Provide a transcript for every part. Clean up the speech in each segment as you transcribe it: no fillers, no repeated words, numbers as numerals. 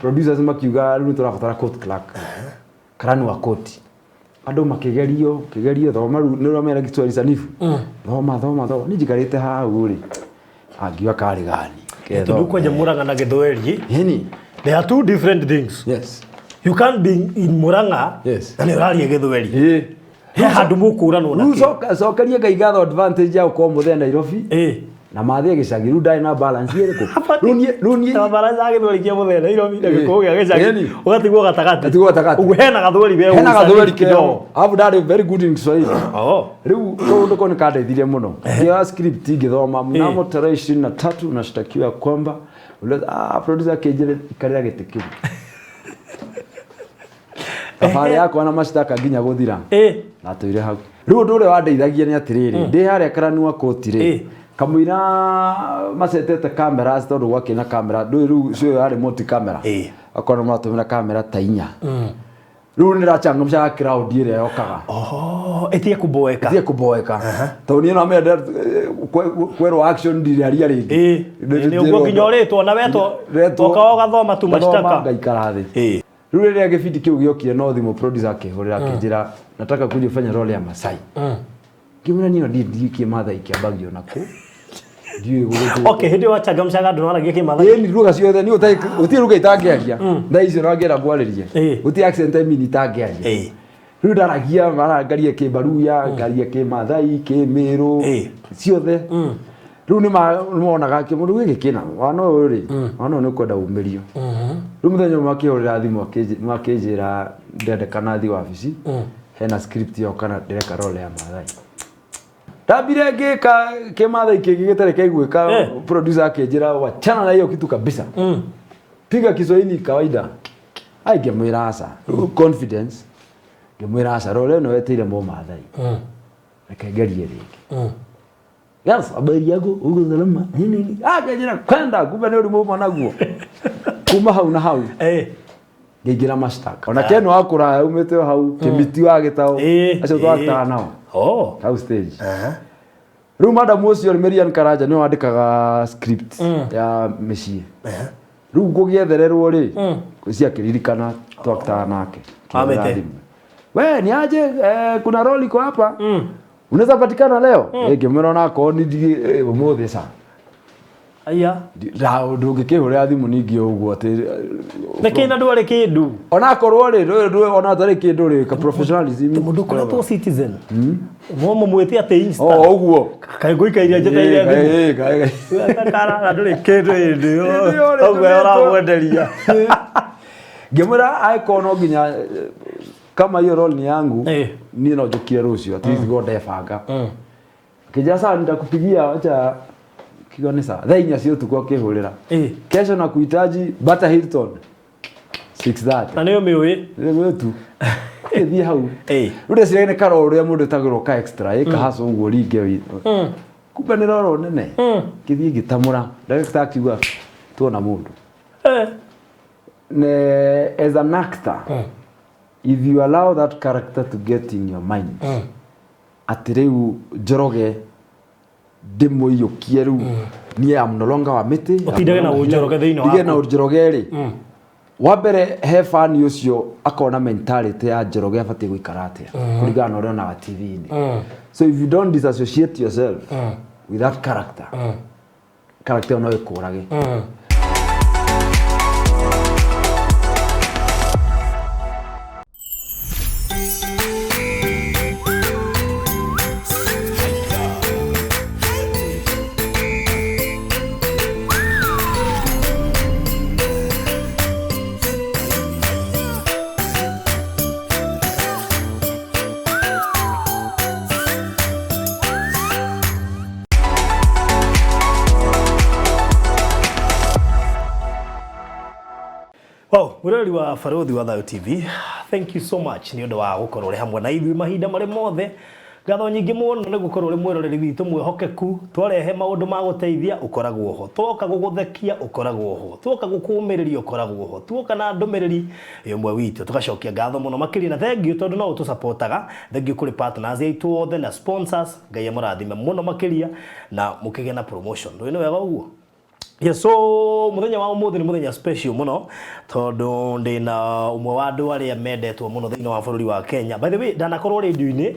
producers makiuga rĩu tũrabatara court clerk karani wa koti andũ makigerio thoma rĩu nĩ ũramera Kiswahili sanifu thoma ni njikarĩte hau rĩ angiwa kari gani Tudukoje Murang'a na Githweri yani they are two different things. Yes, you can't be in Murang'a na nĩ ũraria Githweri handu mũkũranwo na kĩ cokerie ngaigatho advantage ya uko muthe Nairobi na mathie gicagi ru ndai na balance yereko runie na balance ya Githweri kia muthe Nairobi na gĩkũũ gĩa gicagi ũgatigwo gatagati ũguo hena gathweri we hena gathweri kĩo abu ndari very good in Kiswahili rĩu ũndũ ko nĩ kandeithirie mũno ya script ngĩthoma mnamo tarehe 23 nashtakiwa kwamba producer kejele karĩa gĩtĩ kĩu Tafari yako na mashtaka nginya guthira na tuire hau riu ndure wandeithagia ni atiriri ndi haria karanua kotire kamuira masetete cameras tondu gwakina camera ndu riu cio hari multi camera akona matumira camera ta 4 riu ni rachangamsha crowd ire yokaga etie kuboeka toni no amenda kwero action ndiraria ringi ni ugo kinyoretwo na weto toka gathoma tu mashtaka ngaikara thi rule ile gifiti kiu giokire no thimo producer akihurira kinjira nataka kuja kufanya role ya Masai kimuna niyo ndiki matha ikiambagio nako ndiye gugutu okay hindi wachangamshaga ndu naragia kimatha ni ruga ciothe ni uti ruga itangiaria nda icio no ngira bwaririe uti accent mini itangiaria riu ndaragia marangaria kibaruya ngaria kimathai kimiru ciothe riu ni monaga kimundu gikina wana uri wana ni kwenda umirio riu muthenya makihurira thimu makijira ndendekana thi wabici hena script yo kana direka role ya mathai tabire ngika kimathai kigitare kaigwika producer akijira wachana na hiyo kitu kabisa piga Kiswahili kawaida aigemwira asa confidence gemwira asa role no wetire mo mathai akagerie riki yes habari yako uko salama nini akajira kwenda kumbe ni ulimu mwanaguo kuma hau na hau ngigira mashtaka ona kenu akura umete hau kimiti wa gitao acio twakta nao hau stage riu madam ucio Merian Karanja ni wandikaga script ya MICIE riu ngugiethererwo ri cia kiririkana twakta nake we ni aje kuna role iko hapa unaweza patikana leo ngimwira nako ni umuthi sa aya ndungi kihurira thimu ningi uguo ati nekina ndwari kindu ona korwo ri ona tari kindu ri ka professionalism mundu koretwo citizen momo mwiti ate insta uguo kai guikairia jeteire kara nduri kindu ndio uguo ora mwenderia ngimwira aikono nginya kama hiyo role ni yangu mimi no jokire rucio at least god efanga kijasa nitakupigia acha kigonesa thainya cio tuko kihurira kesho na kuhitaji Bata Hilton 6:30 na niyo miwi wetu thi hau rure cirene karo uria mundu tagiro ka extra haso uguo ringe wi kumbe ni roro nene kithii gitamura director akiuga tuona mundu ne as an actor if you allow that character to get in your mind atireu Njoroge demo iyo kieru ni am no longer Wamiti utidage na Njoroge thiino wako na Njoroge ri wabere he fan ucio akona mentality ya Njoroge afati guikarate kuligana ore na TV ni so if you don't disassociate yourself with that character no ikurage Murari wa Farodhi wa Thayo TV, thank you so much ni undu wa gukorwo ri hamwe na ithui mahinda mari mothe ngatho nyingi muno ni gukorwo ri mwiroreri witu mwehokeku twarehe maundu ma guteithia ukoragwo ho twoka guguthekia ukoragwo ho twoka gukumiriria ukoragwo ho twoka na ndumiriri imwe witu tugacokia ngatho muno makiri na thank you tondu no utusupportaga thank you kuri partners aitu othe na sponsors ngai amurathime muno makiria na mukige na promotion ndoi ni wega uguo Yes, so muthenya wa umuthi ni muthenya special muno tondu ndina umwe wa andu aria mendetwo muno thiini wa bururi wa Kenya. By the way, ndanakorwo radio-ini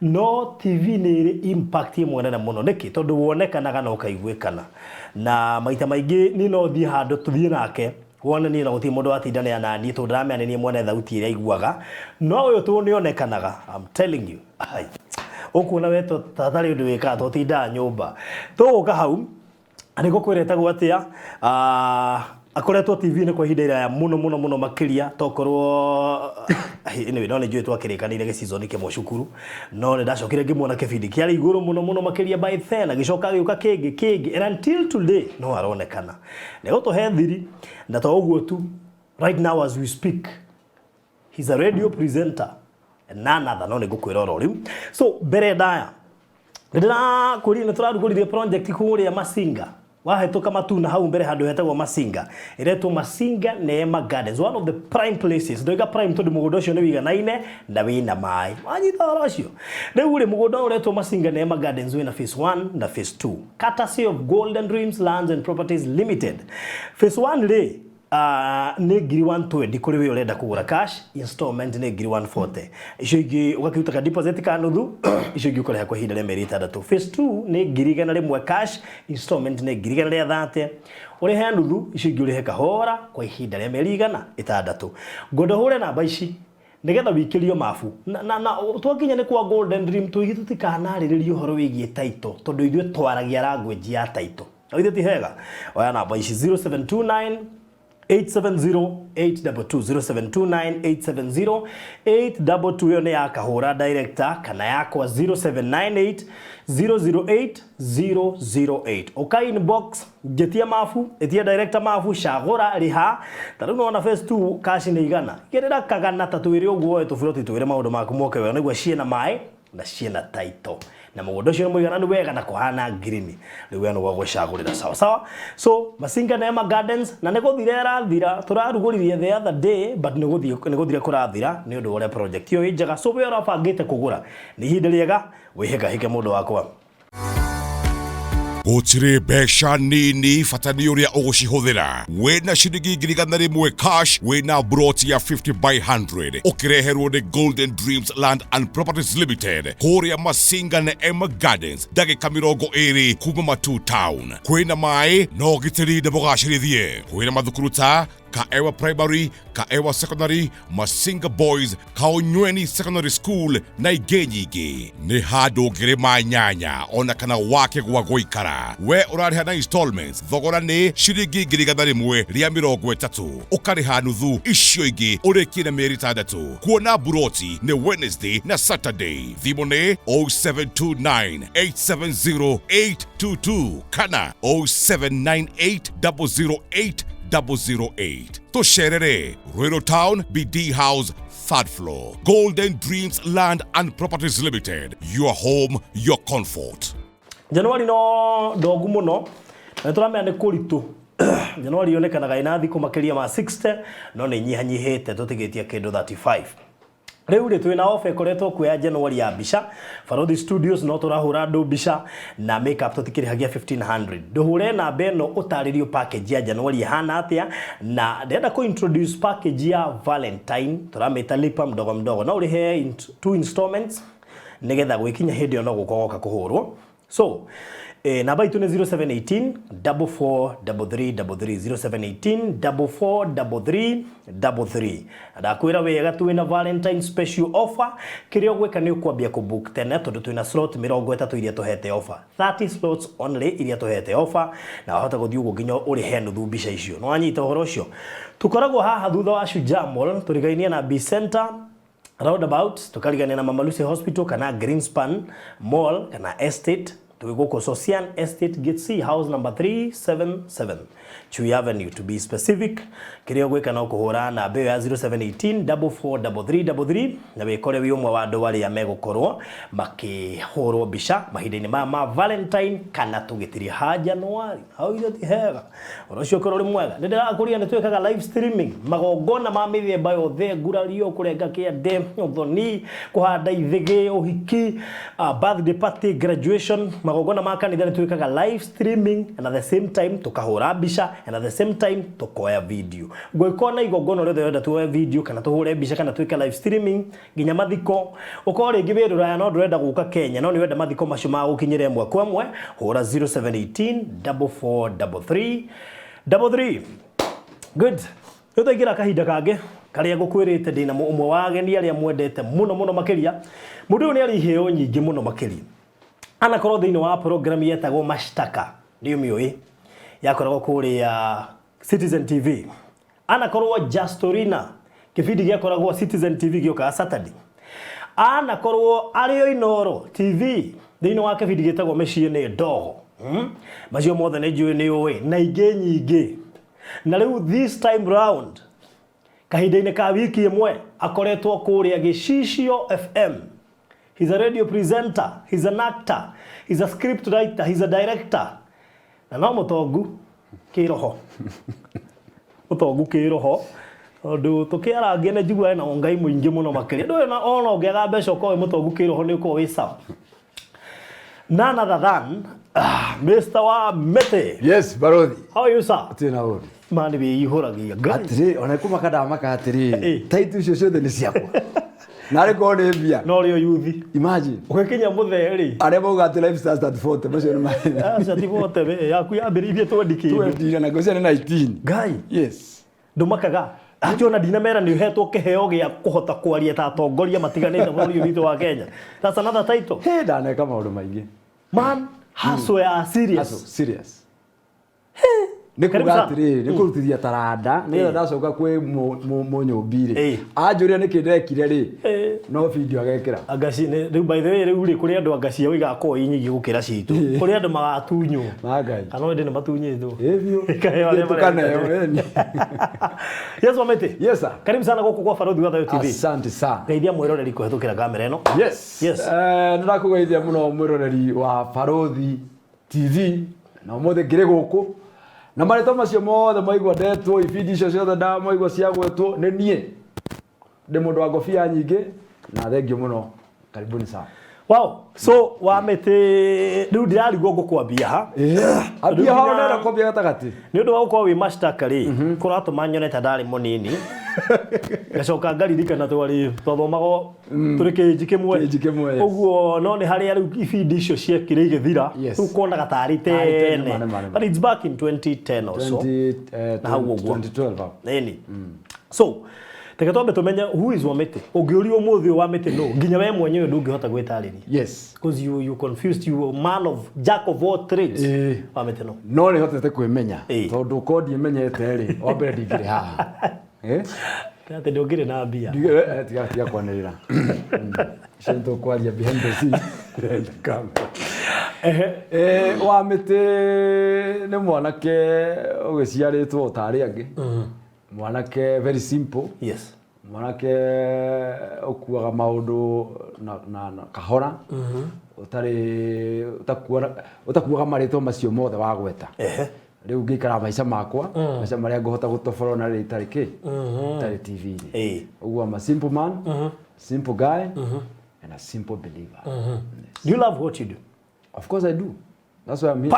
no TV ni iri impact imwe nene muno niki tondu wonekanaga na ukaiguikana na maita maingi ni no thie handu tuthie nake wona ni no guti mundu atindane na ni tondu ndamenya ni mwene thauti iria iguaga no uyu tu ni onekanaga. I'm telling you, ai ukuona weto tatari undu wika to tinda nyumba tuguka hau aniko kwireta atia akoretwo TV ni kwa ihinda ya muno makiria tokorwo anyway no njui twakirikanire ge season ke moshukuru no ne ndacokire ngimwona kibindi kiari iguru muno makiria by then agicoka giuka kingi and until today no aronekana nego to hethiri na to uguo tu right now as we speak he's a radio presenter and none other no ngukwira riu so mbere ndaya ndira kuri ne turarugurithia project kuria Masinga wahetoka matuna hau mbere handu hetagwo Masinga iretwo Masinga Neema Gardens, one of the prime places ndoiga prime tondu mugondo ucio ni wiganaine na wina mai wanyita rocio riu ri mugondo uretwo Masinga Neema Gardens wina phase 1 na phase 2 courtesy of Golden Dreams Lands and Properties Limited. Phase 1 ri ni ngiri 120 kuri we urenda kugura cash, installment ni ngiri 140 icio ingi ugakiuta ka deposit ka nuthu icio ingi ukoreha kwa ihinda rĩa mĩeri 6. Phase 2 ni ngiri 100 cash, installment ni ngiri 130 urihe nuthu icio ingi urihe kahora kwa ihinda rĩa mĩeri 6. Ngondo hure namba ici nigetha wikirio mafu na twakinya ni kwa Golden Dream tuigi tutikanarĩrĩria uhoro wigie title tondu ithuĩ twaragia language ya title oithe ti hega oya namba ici 0729 870 870 yo ni ya kahura director kana yakwa 0798 008 okay inbox jetia mafu etia director mafu shagora riha tari no na phase 2 cash ni igana gerera kagana tatuire uguo tufuroti tuire maundu maku moke we nigwa ciena mai na ciena title na mugondo cio muigana ni wega na kuhana green riwe no gwacagurira sawa. So Masinga Neema Gardens na negothira thira turaruguririe the other day but negothira kurathira ni undu ore project yo injaga so we urabangite kugura ni ihinda riega wihega hike mundu wakwa Gutire mbeca nini fatani uria ugucihuthira wena ciringi ngiri 100 cash wena broti ya 50 by 100 ukireherwo ni Golden Dreams Land and Properties Limited kuria Masinga Neema Gardens ndagika 20 kuma Matu Town kwina mai no gitiri de bogacirithie kwina mathukuru ta Kaewa Primary, Kaewa Secondary, Masinga Boys, Kaonyweni Secondary School na Igenyige. Ni hado girema nyanya ona kana wake gwa goikara. We urariha na installments thogora ni ciringi ngiri 100 ria 30 ukariha nuthu icio ingi urekie na mĩeri 6 kuona buroti ni Wednesday na Saturday. Thimu ni 0729 870 822 kana 0798 008 008. Tosherere, Rural Town, BD House, 3rd floor. Golden Dreams Land and Properties Limited. Your home, your comfort. Januari no ndogu muno. Na turamenya ni kuritu. Januari yonekanaga ina thiku makiria ma 60 no ni nyihanyihite tutigitie kindu 35. Riu ri twina ofe koretwo kuya Januari ya bisha Farodi Studios no turahura ndo bisha na makeup tutikirihagia 1500 nduhure na beno utaririo package ya Januari hana atia na ndenda ku introduce package ya Valentine turameta lipa mdogo na urihe 2 installments nigetha gwikinya hindi ono gukogoka kuhurwo so namba itu ni 0718 443333 0718 443333 ndakwira wega twina Valentine special offer kirio gweka ni ukwambia ku book tene tondu twina slot 30 iria tuhete offer 30 slots only iria tuhete offer na hota guthii ugo nginya uri he nuthu mbica icio no anyita uhoro ucio tukoragwo haha thutha wa Shujaa Mall turigainia na B Center roundabout tukarigania na Mama Lucy Hospital kana Greenspan Mall kana Estate Tuwiko Socian Estate Gate C house number 377 Chui Avenue to be specific. Kirio gweka na kuhura na beo ya 0718 443333 na wekore wiumwe wa andu wari ya megukorwo makihurwo bisha mahinda-ini ma Valentine kana tugitiria ha Januari hau ithoti hega urocio korori mwega ndirakuria ni twekaga live streaming magongona ma mithemba yothe ngurario kurenga kiende uthoni kuhanda ithigi uhiki birthday party graduation magongona ma kanitha nĩ twĩkaga live streaming and at the same time tukahũra mbica and at the same time tukoya video ngũĩkorwo na igongona rĩothe wenda tuoye video kana tuhũre mbica kana twĩke live streaming nginya mathiko ũkorwo rĩngĩ wĩ rũraya no ndũrenda gũka Kenya no nĩ wenda mathiko macio ma gũkinyĩra ĩmwe kwa ĩmwe hũra 0718 4433 33 good tũtaingĩra kahinda kangĩ karĩa ngũkwĩrĩte ndĩna ũmwe wa ageni arĩa mwendete mũno makĩria mũndũ ũyũ nĩ arĩ iheo nyingĩ mũno makĩria anakorwo thĩinĩ wa program yetagwo mashtaka nĩ ũmĩũĩ yakoragwo kũrĩa Citizen TV anakorwo Justorina kĩbindi gĩakoragwo Citizen TV gĩokaga Saturday anakorwo arĩ INOORO TV thĩinĩ wa kĩbindi gĩtagwo MICIE nĩ NDOGO macio mothe nĩ njũĩ nĩ ũĩ na ingĩ nyingĩ na rĩu this time round kahinda-inĩ ka wiki ĩmwe akoretwo kũrĩa Gĩcicio FM. He's a radio presenter, he's an actor, he's a script writer, he's a director. Na no mũtongu kĩroho. Mũtongu kĩroho. Ũndũ tũkĩarangia nĩ njiguaga na Ngai mũingĩ mũno makĩria. Ndũĩ na ona ũngĩaga mbeca ũkorwo mũtongu kĩroho nĩ ũkorwo wĩ sawa. None other than Mr. Wamiti. Yes, Barodhi. How are you, sir? Tena uri. Mani bi ihuragia. Atiri, ona kuma kada maka atiri. Taitu icio ciothe nĩ ciakwa. Nare ko nĩ mbia. No rĩo yuthi. Imagine. Ũgĩkinya mũtheri. Arĩa mauga atĩ life starts at 40 macio nĩ mahenya. Aca ti 40 we yaku yambĩrĩirie 20 na gũcia nĩ 19. Ngai. Yes. Ndũmakaga. Ationa ndinamera nĩ uhetwo kĩheo gĩa kũhota kwaria ta atongoria matiganĩte bũrũri witũ wa Kenya. That's another title. Hey, ndaneka maũndũ maingĩ. Man, hustle ya serious. Hustle, serious. Nĩ kuga atĩrĩ, nĩ kũrutithia taranda, nĩ ndacoka kwĩ mũnyũmbire. Anjũria nĩ kĩndekire rĩ, no video agekĩra. Agaci rĩu by the way rĩu rĩ kũrĩ andũ agaci au igakorwo inyingi gũkĩra citũ. Kũrĩ andũ magatunywo. Magai. Kana wende nĩ matunyĩtwo. Ĩbio. Tukana yo. Yes, Wamiti. Yes, sir. Karibu sana gũkũ kwa Barodhi wa Thayo TV. Asante sana. Geithia mwĩroreri kũhetũkĩra kamera ĩno. Yes. Yes. Ndĩrakũgeithia mũno mwĩroreri wa Barodhi TV na ũmũthĩ ngĩrĩ gũkũ. Na marĩtwa macio mothe maigua ndetwo ibindi icio ciothe nda maigua ciagwetwo nĩ niĩ ndĩ mũndũ wa ngobia nyingĩ na thengiũ mũno karibuni sana. Wow, so Wamiti rĩu ndirarigwo ngũkwambia ha. Ambia ha nenda kwambia gatagati. Nĩ ũndũ wa gũkorwo wĩ mashtaka rĩ kũratũma nyone ta ndarĩ mũnini. Gacoka ngaririkana twathomago tũrĩ kĩnji kĩmwe. Ũguo no nĩ harĩa rĩu ibindi icio ciekire igĩthira. Rĩu kuonaga tarĩ tene. But it's back in 2010 or so. 2012. Ĩni. So teke twambe tumenye who is Wamiti. Ũngĩũrio mũthĩ Wamiti no nginya we mwenyewe ndũngĩhota gwĩtarĩria. Yes. Because you confused, you were man of jack of all trades. Wamiti no. No nĩ hotete kwĩmenya. Tondũ kodi menyete rĩ, wambere ndingĩrĩ haha. Kati ndũngĩrĩ na mbia. Tiga kwanĩrĩra. Cento kwaria behind the scenes. Wamiti nĩ mwanake ũgĩciarĩtwo tarĩ angĩ. Mwanake very simple. Yes. Mwanake okuaga maũndũ na kahora. Utakuaga marĩtwa macio mothe wa gweta. Rĩu ngĩikara maica makwa, maica marĩa ngũhota gũtobora na rĩu itarĩ kĩ? Itarĩ TV-inĩ. Ũguo I'm a simple man, simple guy, and a simple believer. Do you love what you do? Of course I do. That's why I'm here.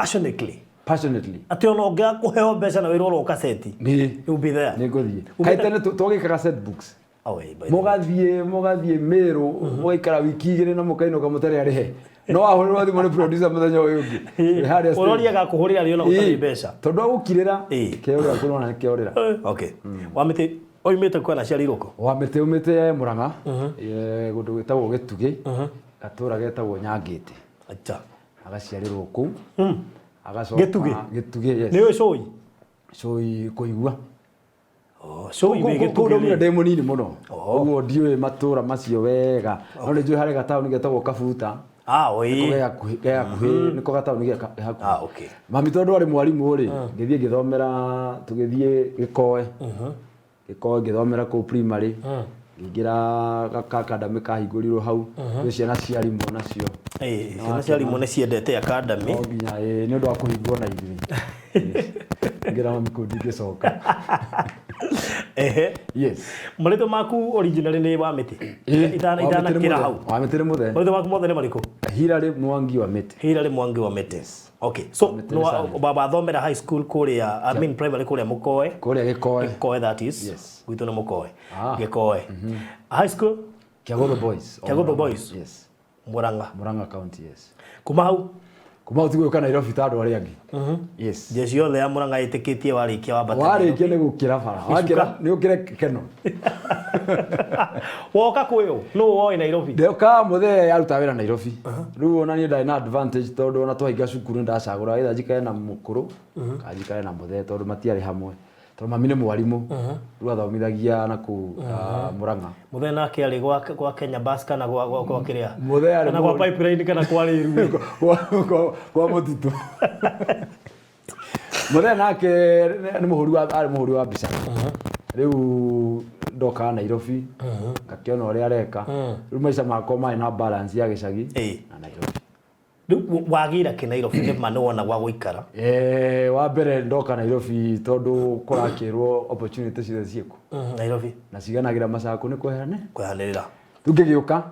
Passionately. Ati ona ũngĩaga kũheo mbeca na wĩrwo ro kaseti. You'll be there. Nĩ ngũthiĩ. Kaitene twagĩkaga set books. Mũgathiĩ Meru, mũgaikara wiki igĩrĩ na mũkainũka mũtarĩ arĩhe. No ahũrĩrwo thimũ nĩ producer mũthenya ũyũ ũngĩ. Ũroria gakũhũrĩra rĩo na gũtarĩ mbeca. Tondũ agũkirĩra kĩo gĩaku nona nĩ kĩorĩra. Okay. Wamiti oimĩte kwena ciarirwo kũ? Wamiti umĩte Mũrang'a. Gũndũ gwĩtagwo Gĩtugĩ. Gatũra getagwo Nyangĩte. Acha. Agaciarĩrwo kũu. Gĩtugĩ, yes. Nĩ ũĩ Cũi kũigua. Cũi wĩ Gĩtugĩ. Ndĩ mũnini mũno. Ũguo ndiũĩ matũra macio wega. No nĩ njũĩ harĩ gataũni getagwo Kabuta. Oi. Gĩa niko gataũni gĩa hakuhĩ. Okay. Mami tondũ arĩ mwarimũ rĩ, ngĩthiĩ ngĩthomera tũgĩthiĩ Gĩkoe. Gĩkoe ngĩthomera kũu primary. Ngĩingĩra academy kahingũrirwo hau. Twĩ ciana cia arimũ nacio. Ciana cia arimũ nĩ ciendete academy. No nginya nĩ ũndũ wa kũhingwo na ithuĩ. ngira mkundi gicoka yes marito maku originally ni Wamiti itana kira hau Wamiti ni muthe marito maku mothe ni mariko Hilary Mwangi Wamiti okay so no baba thomera high school kuria I mean primary kuria mukoe Gikoe that is yes gwitu ni mukoe Gikoe high school Kiagogo boys yes Murang'a county yes kuma hau tigwe Nairobi tando ari angi yes jeshi yothe ya Murang'a itikitie warikia wambata warikia ni gukira bara wakira ni ukire keno woka kuyo no woi Nairobi ndoka muthe yaruta wira Nairobi riu ona ni ndai na advantage tondu ona twainga cukuru ndacagura ida jikae na mukuru kajikae na muthe tondu matiari hamwe tondu mami ni mwarimu riu athomithagia na ku Murang'a muthe nake ari gwa Kenya bus kana gwa kiria muthe ari kana gwa pipeline kana kwa riru kwa mutitu muthe nake ni muhuri wa bica riu ndoka Nairobi ngakiona uria areka riu maica makwa mai na balance ya gicagi na Nairobi riu wagira ki Nairobi ni manona gwa guikara wa mbere ndoka Nairobi tondu kurakirwo opportunities ciothe ciku Nairobi na ciganagira macako ni kwehanirira tungigiuka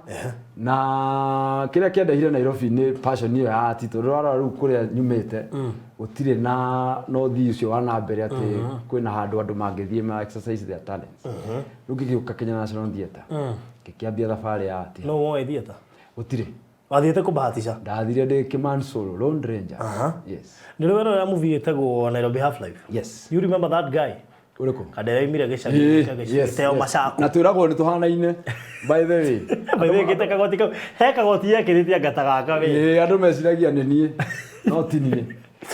na kiria kiendehire Nairobi ni passion iyo ya ati tondu riu kuria nyumite gutire na no thi ucio wana mbere ati kwina handu andu mangithie ma exercise their talents riu ngigiuka Kenya National Theatre kikiambia thabari ya ati no woi theatre gutire wathiete kubahatisha ndathire ndi Kiman Solo Lone Ranger yes ni rwero ya movie etagwo Nairobi Half Life yes you remember that guy uriko kadere imire gicagi giteo macako na twiragwo ni tuhanaine by the way giteka gotika heka gotia kiritia gatagaka we andu meciragia ni nie no ti nie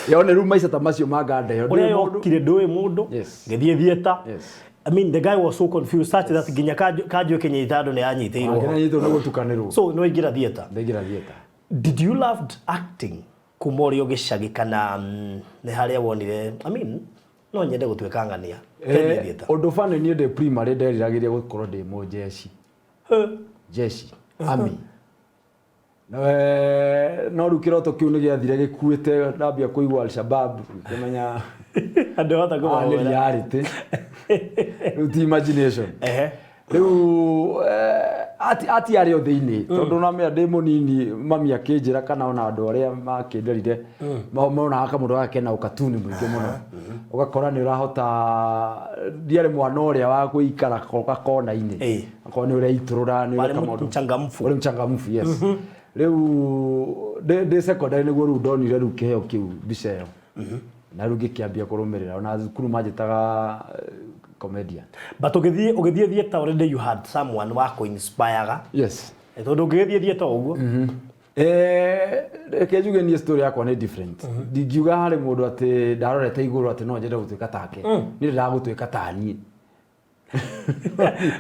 yone ru maica ta macio mangande yo ndi mundu kire ndui mundu ngithie theater yes I mean the guy was so confused such that ginya kajo Kenya itado ne anyiteirwo anyiteirwo no gutukanirwo so no igira theater did you loved acting kumorio gicagi kana ne haria wonire I mean no nyende gutweka ngania theater undu fane ni ndi primary nderiragiria gukorwo ndi mu jeshi army no rukiroto kiu ni giathire gikuite ndambia kuigwa Al-Shabaab kimenya andu hata go ni reality the imagination riu ati ari o thiini tondu na me ndi munini mami akinjira kana ona andu aria makinderire mauna aka mundu wake na ukatuni mwingi muno ugakora ni urahota ndiare mwana uria wa guikara kona ini akona ni uria iturura ni uria kama mchangamfu yes riu de secondary ni guru ndonire ru kiheo kiu biceyo na ru gikiambia kurumirira ona thukuru majitaga comedian but ugithie theater already you had someone wako inspire yes tondu ugithie theater uguo kejuge ni story yako ni different ndigiuga hari mundu ati ndarorete iguru ati no njende gutuika take ni ndiragutuika tani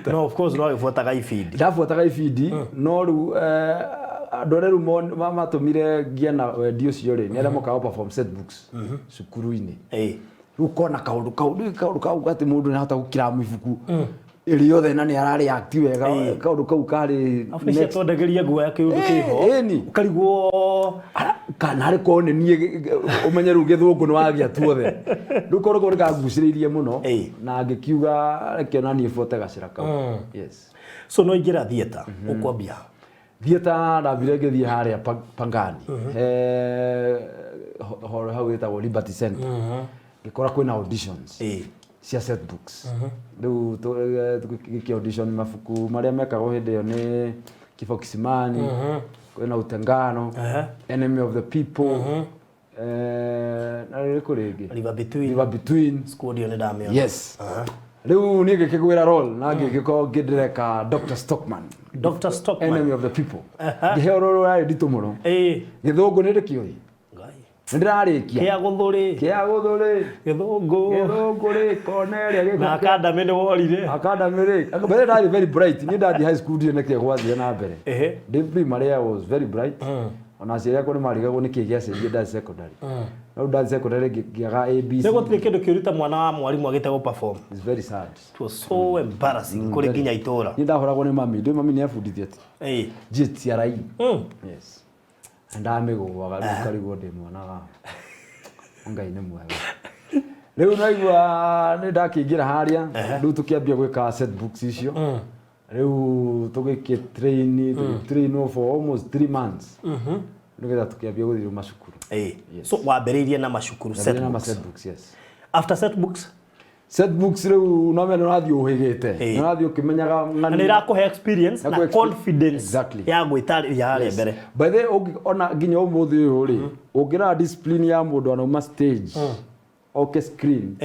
no of course no ifuataga ifeed ndafuataga ifeed no ru andoreru matumire gia na wedio cio ri ni aria mokaga perform set books cukuru-ini rukona kaundu kau gati mundu ni hota gukira mifuku iri yothe na ni arari active wega kaundu kau kari afisha tondageria guo yake undu kiho ukarigwo kana ari kone nie umenye ru githungu ni wagia tuothe rukorwo ko rikaguciririe muno na ngikiuga kiona ni fote gacira kau yes so no igira theater ukwambia theater ndambire ngithie haria Pangani hau etagwo Liberty Center ngikora kwina auditions cia set books riu giki audition mafuku maria mekagwo hindi yo ni Kifo Kisimani kwina Utengano Enemy of the People na riko ringi River Between squad yo ni damio yes riu ni ngikigwira role na ngikiko ngidireka Dr. Stockman Enemy of the People ngihero rari nditu muno githungu ni rikioi ndirarikia kiaguthuri githungu ri Cornelia na academy ni worire academy ri but ndari very bright ni ndadi high school ndi neke gwathia na mbere ndi primary I was very bright ona ciria ko ni marigagwo ni kigia cenjie ndadi secondary no ndadi secondary ngiaga ABC nego tire kindu kiuruta mwana wa mwarimu agite go perform it's very sad it was so embarrassing kuri ginya itora ni ndahoragwo ni mami ni afundithia ati GTRI yes ndamigwaga rikarigwo ndi mwana wa ngai ni mwega Leo naigua nĩ ndakĩingĩra harĩa rĩu tũkĩambia gwĩka set books icio rĩu tũgĩkĩ for almost 3 months nĩgetha tũkĩambia gũthiĩ macukuru. So wambĩrĩirie na macukuru set books. Yes. After set books rĩu no mena ũrathiĩ ũhĩgĩte ũrathiĩ ũkĩmenyaga na nĩ irakũhe experience na confidence ya gwĩtarĩria harĩa mbere. By the way ona nginya ũmũthĩ ũyũ rĩ ũngĩra discipline ya mũndũ anauma stage okay screen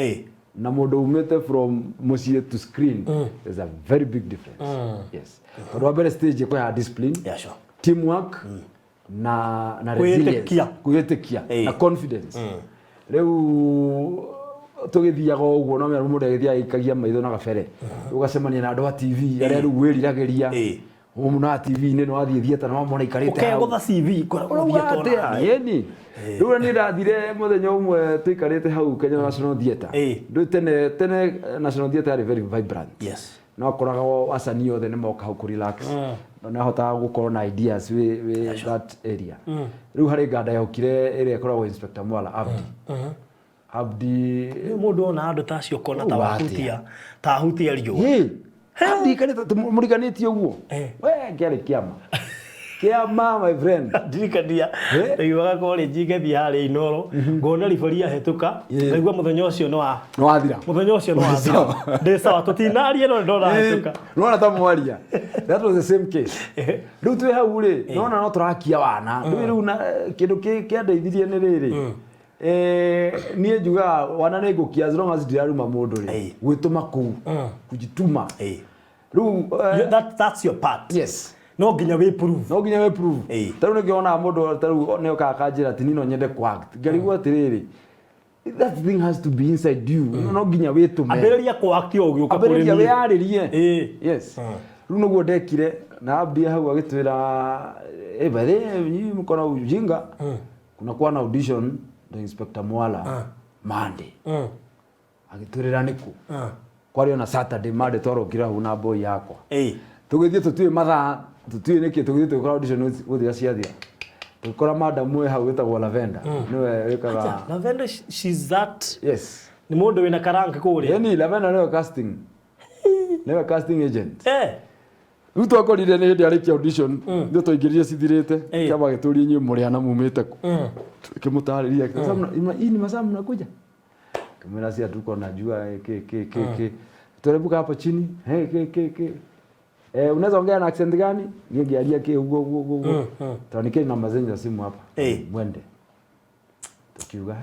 na mũndũ umĩte from mũciĩ to screen there's a very big difference. Yes. Tondũ wambere stage ĩkũheaga discipline, teamwork na resilience, kwĩĩtĩkia na confidence. Rĩu tũgĩthiaga ũguo no mũndũ agĩthiaga ikagia maitho na gabere ũgacemania na andũ a TV arĩa rĩu wĩriragĩria na TV-inĩ no wathiĩ thieta na wamona ikarĩte hau ũkegũtha CV koragwo thieta yeni rĩu nĩ ndathire mũthenya ũmwe tũikarĩte hau Kenya National Theatre rĩu tene National Theatre yarĩ very vibrant. No koraga acani othe nĩ moka hau kũ relax no ahotaga gũkorwo na ideas with that area. Rĩu harĩ nganda yokire ĩrĩa ĩkoragwo Inspector Mwala Abdi mũndũ ona andũ ta acio kona ta hutia riũa Abdi kanĩte mũriganĩtie ũguo we kĩarĩ kĩama my friend ndirikania ndaigaga college ngĩthiĩ harĩa INOORO ngona riboria hetũka ngaigua mũthenya ũcio no wathira ndĩ sawa tũtinarie no ndona hetũka no ta mwaria. That was the same case. Rĩu twĩ hau rĩ no tũrakia wana rĩu na kĩndũ kĩandeithirie nĩ rĩrĩ niĩ njugaga wana nĩ ngũkia as long as ndiraruma mũndũ rĩ gwĩtũma kũu kujituma rĩu that's your part. Yes. No nginya we prove. Tarĩu nĩngĩona mũndũ tarĩu nĩ okaga kanjĩra ati nino nyende kwact ngarigwo atĩrĩrĩ that thing has to be inside you. No nginya wĩtũme ambĩrĩria kwact ũgĩũka ambĩrĩria wĩarĩrie. Yes. Rĩu nĩguo ndekire na Abdi hau agĩtwĩra by the way mko na ujinga kunakuwa na audition the Inspector Mwala Monday agĩtwĩrĩra nĩkũ kwarĩ na Saturday Monday twarokira hau na boy yakwa tũgĩthiĩ tũtiĩ mathaa tũtiĩ nĩkĩ tũgĩthiĩ tũgĩkora audition gũthia ciathia tũgĩkora madam we hau wĩtagwo Lavender nĩwe wĩkaga Lavender. She's that. Yes. Nĩ mũndũ wĩna karanka kũrĩa yani Lavender nĩwe casting agent. Rĩu twakorire nĩ hĩndĩ arĩkia audition ndio twaingĩrire cithirĩte kĩamba gĩtũria inyuĩ mũrĩa na mumĩte ku tukimũtarĩria hii ni masaa mnakuja kamera cia tuko najua turebuka hapo chini unaweza ongea na accent gani ningealia huo tuanike namba zenyu za simu hapa mwende tukiuga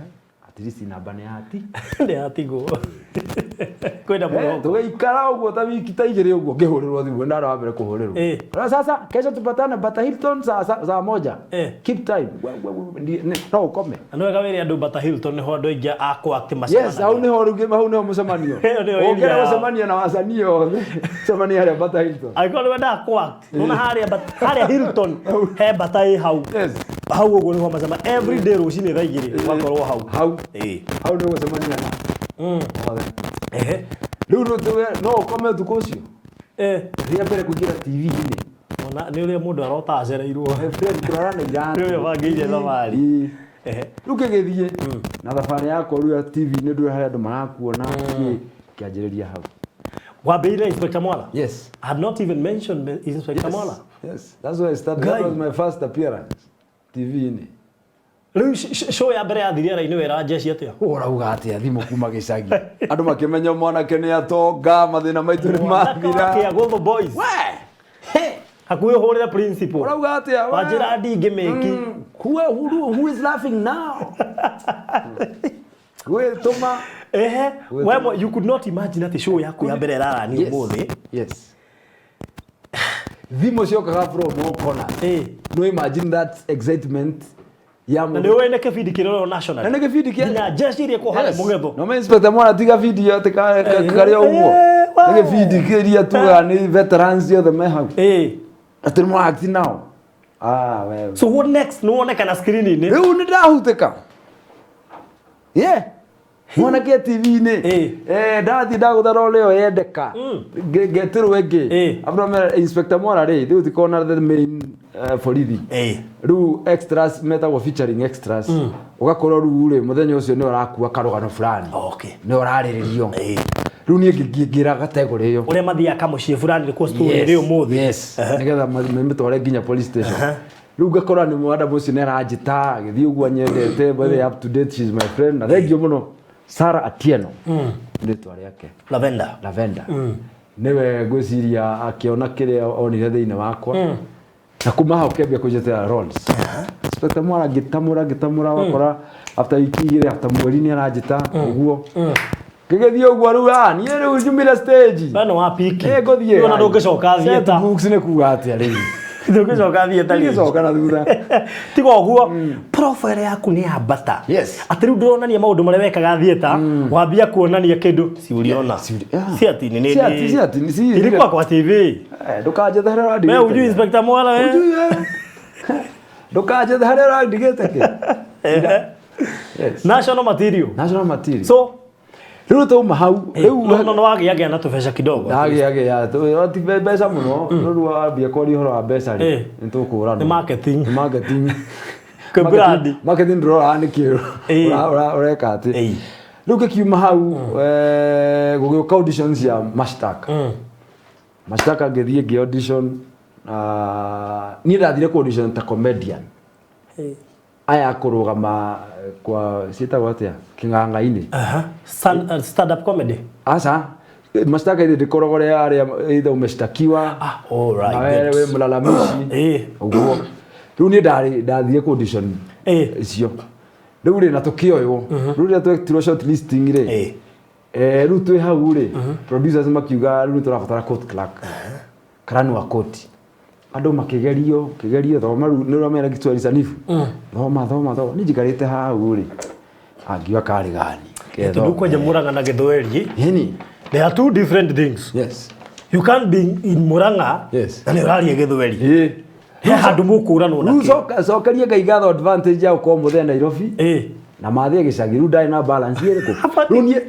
at least namba ni hati go kwenda mũno tũgĩikara ũguo ta wiki ta igĩrĩ ũguo ngĩhũrĩrwo thimũ ndara wa mbere kũhũrĩrwo sasa kesho tupatane Bata Hilton saa moja keep time no ukome no wega wĩrĩ andũ Bata Hilton nĩ ho andũ aingĩ akwact macemania. Yes, hau nĩho rũgĩ hau nĩho mũcemanio ũngĩra gũcemania na wasanii othe cemania harĩa Bata Hilton angĩkorwo nĩ wenda akwact nona harĩa Hilton he Bata hau hau ũguo nĩho macemania every day rũcinĩ thaa igĩrĩ wakorwo hau nĩho gũcemania na rĩu no ũkome thukũ ũcio rĩrĩa mbere kũingĩra TV-inĩ ona nĩ ũrĩa mũndũ arotacereirwo kũrora na iratũ nĩ ũrĩa bangĩire thabarĩ rĩu kĩgĩthiĩ na thabarĩ yakwa rĩu ya TV-inĩ ndũĩ harĩa andũ marakuona kĩanjĩrĩria hau wambĩrĩire Inspector Mwala. Yes. I had not even mentioned Inspector Mwala. Yes, that's why I started. That was my first appearance TV-inĩ. Rĩu show ya mbere yathiria raini wera jeshi atĩa ũrauga atĩa thimũ kuma gĩcagi andũ makĩmenya mwanake nĩ atonga mathĩna maitũ nĩ mathira kĩa boys hakuhĩ hũrĩre principal ũrauga atĩa wanjĩra ndingĩ mĩki who is laughing now gwĩtũma you could not imagine that show yaku ya mbere rarani ũmũthĩ. Yes. Thimũ ciokaga from all corners. No imagine that excitement. Na nĩ woneke video kĩrorwo national. Na nĩ video kĩa nginya jeshi iria kũhara mũgetho. No Inspector Mwala tiga video atĩ karĩa ũguo. Nĩ video kĩria tu nĩ veterans othe me hau. Atĩ mwa act now. Well. So what next? No woneka na screen-inĩ. Rĩu nĩ ndahutĩka. mwana ke TV-inĩ ndathi ndagũthara leo yendeka ngetirwo ĩngĩ abro inspector Mwara rĩ thiũ tikona the main borithi rĩu extras metagwo featuring extras ũgakorwo rĩu rĩ mũthenya ũcio nĩ ũrakua karũgano fulani nĩ ũrarĩrĩrio rĩu niĩ ngĩingĩra category ĩyo ũrĩa mathiaga kamũciĩ fulani kwa story rĩu mũthĩ nĩgetha mamĩtware nginya police station rĩu ngakora nĩ mwanda mũcio nĩ aranjĩta agĩthiĩ ũguo nyendete by the up to date she's my friend na thengio mũno Sarah Atieno rĩtwa rĩake Lavender niwe ngwĩciria akiona kĩrĩa onire thĩinĩ wakwa na kuma hau kĩambia kũnjetera roles Inspector Mwara ngĩtamũra wakora after wiki igĩrĩ after mweri nĩ aranjĩta ũguo ngĩgĩthiĩ ũguo rĩu niĩ rĩu njumire stage bana wa piki ngũthiĩ ona ndũngĩcoka thieta books nĩ kuga atĩa rĩu ndũngĩcoka thieta ngĩcoka na thutha tiga ũguo profile yaku nĩ yambata atĩ rĩu ndĩronania maũndũ marĩa wekaga thieta wambia kuonania kĩndũ ciũriona si ati nĩ ilikuwa kwa TV ndũkanjetherera wewe ujui Inspector Mwara wewe ndũkanjetherera ndigĩte kĩ national material so rĩu tuma hau rĩu no wagĩagĩa na tũbeca kidogo agĩagĩa ti mbeca mũno rĩu wambia kwaria ũhoro wa mbeca rĩ nĩ tũkũrana nĩ marketing marketing ndũrora nĩ kĩũru ũreka atĩ rĩu ngĩkiuma hau gũgĩũka auditions ya mashtaka ngĩthiĩ ngĩ audition niĩ ndathire ku audition ta comedian aya kũrũgama kwa ciĩtagwo atĩa kĩng'ang'a-inĩ stand up comedy aca mashtaka ile ndikoragwo arĩa either umeshtakiwa right wewe mlalamishi ũguo rĩu niĩ ndathire ku audition icio rĩu rĩ na tũkĩoywo rĩu rĩrĩa twektirwo short listing rĩ rĩu twĩ hau rĩ producers makiuga rĩu tũrabatara court clerk karani wa court andũ makĩgerio thoma rĩu nĩ ũramera Kiswahili sanifu thoma nĩ njikarĩte hau rĩ angiwa karĩ gani ndũkwenja Murang'a na Gĩthweri they are two different things you can't be in Murang'a na nĩ ũraria Gĩthweri handũ mũkũranwo na kĩ cokeria ngaigatho advantage ya ũkorwo mũthenya Nairobi na mathiĩ gĩcagi rĩu ndarĩ na balance ĩrĩkũ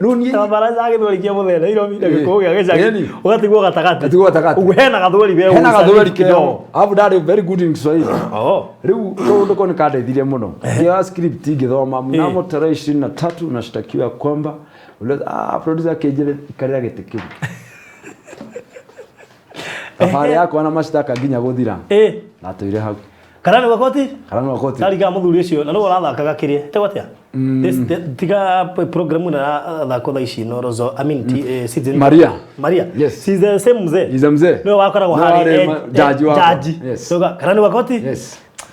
rĩu niĩ na balance ya Gĩthweri kia mũthenya Nairobi na gĩkũyũ gĩa gĩcagi ũgatigwo gatagatĩ ũguo hena Gathweri wewe hena Gathweri kĩo abu ndarĩ very good in Kiswahili rĩu kaũndũ ko nĩ kandeithirie mũno ngĩoya script ngĩthoma mnamo tarehe 23 nashtakiwa kwamba producer kĩnjĩre ikarĩra gĩtĩ kĩu thabarĩ yakwa na mashtaka nginya gũthira na tũire hau karani wa koti tariga mũthuri ũcio na nĩ ũrathakaga kĩrĩa tegwa atĩa tiga program na thako thaa ici INOORO I mean Maria yes she's the same mzee nĩ wakoragwo harĩ jaji so karani wa koti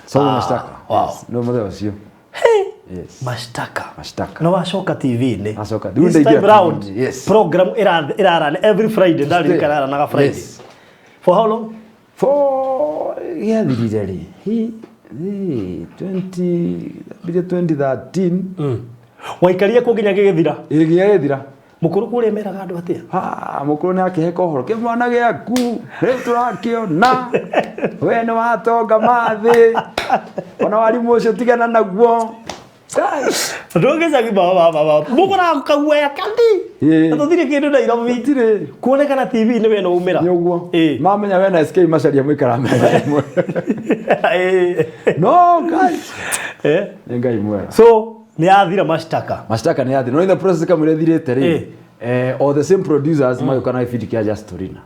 so mashtaka no mother ũcio mashtaka no wacoka TV-inĩ this time round program ĩrarana every Friday ndarikana na Friday for how long for thiriri he 2013 waikaria kũ nginya gĩgĩthira mũkũrũ kũrĩa meraga andũ atĩa mũkũrũ nĩ akĩheka ũhoro kĩmwana gĩaku rĩu tũrakĩona we nĩ watonga mathĩ ona warimũ ũcio tigana naguo ndũngĩcagi mũkũra kaguoya kandi tũthire kĩndũ Nairobi itirĩ kuonekana TV-inĩ we no umĩra nĩguo mamenya we na SK macaria mũikara mega no guys nĩ Ngai mwega so nĩ yathira mashtaka nĩ yathira no in the process kamũira thirĩte rĩ all the same producers magĩũka na gĩbindi kĩa Just Torina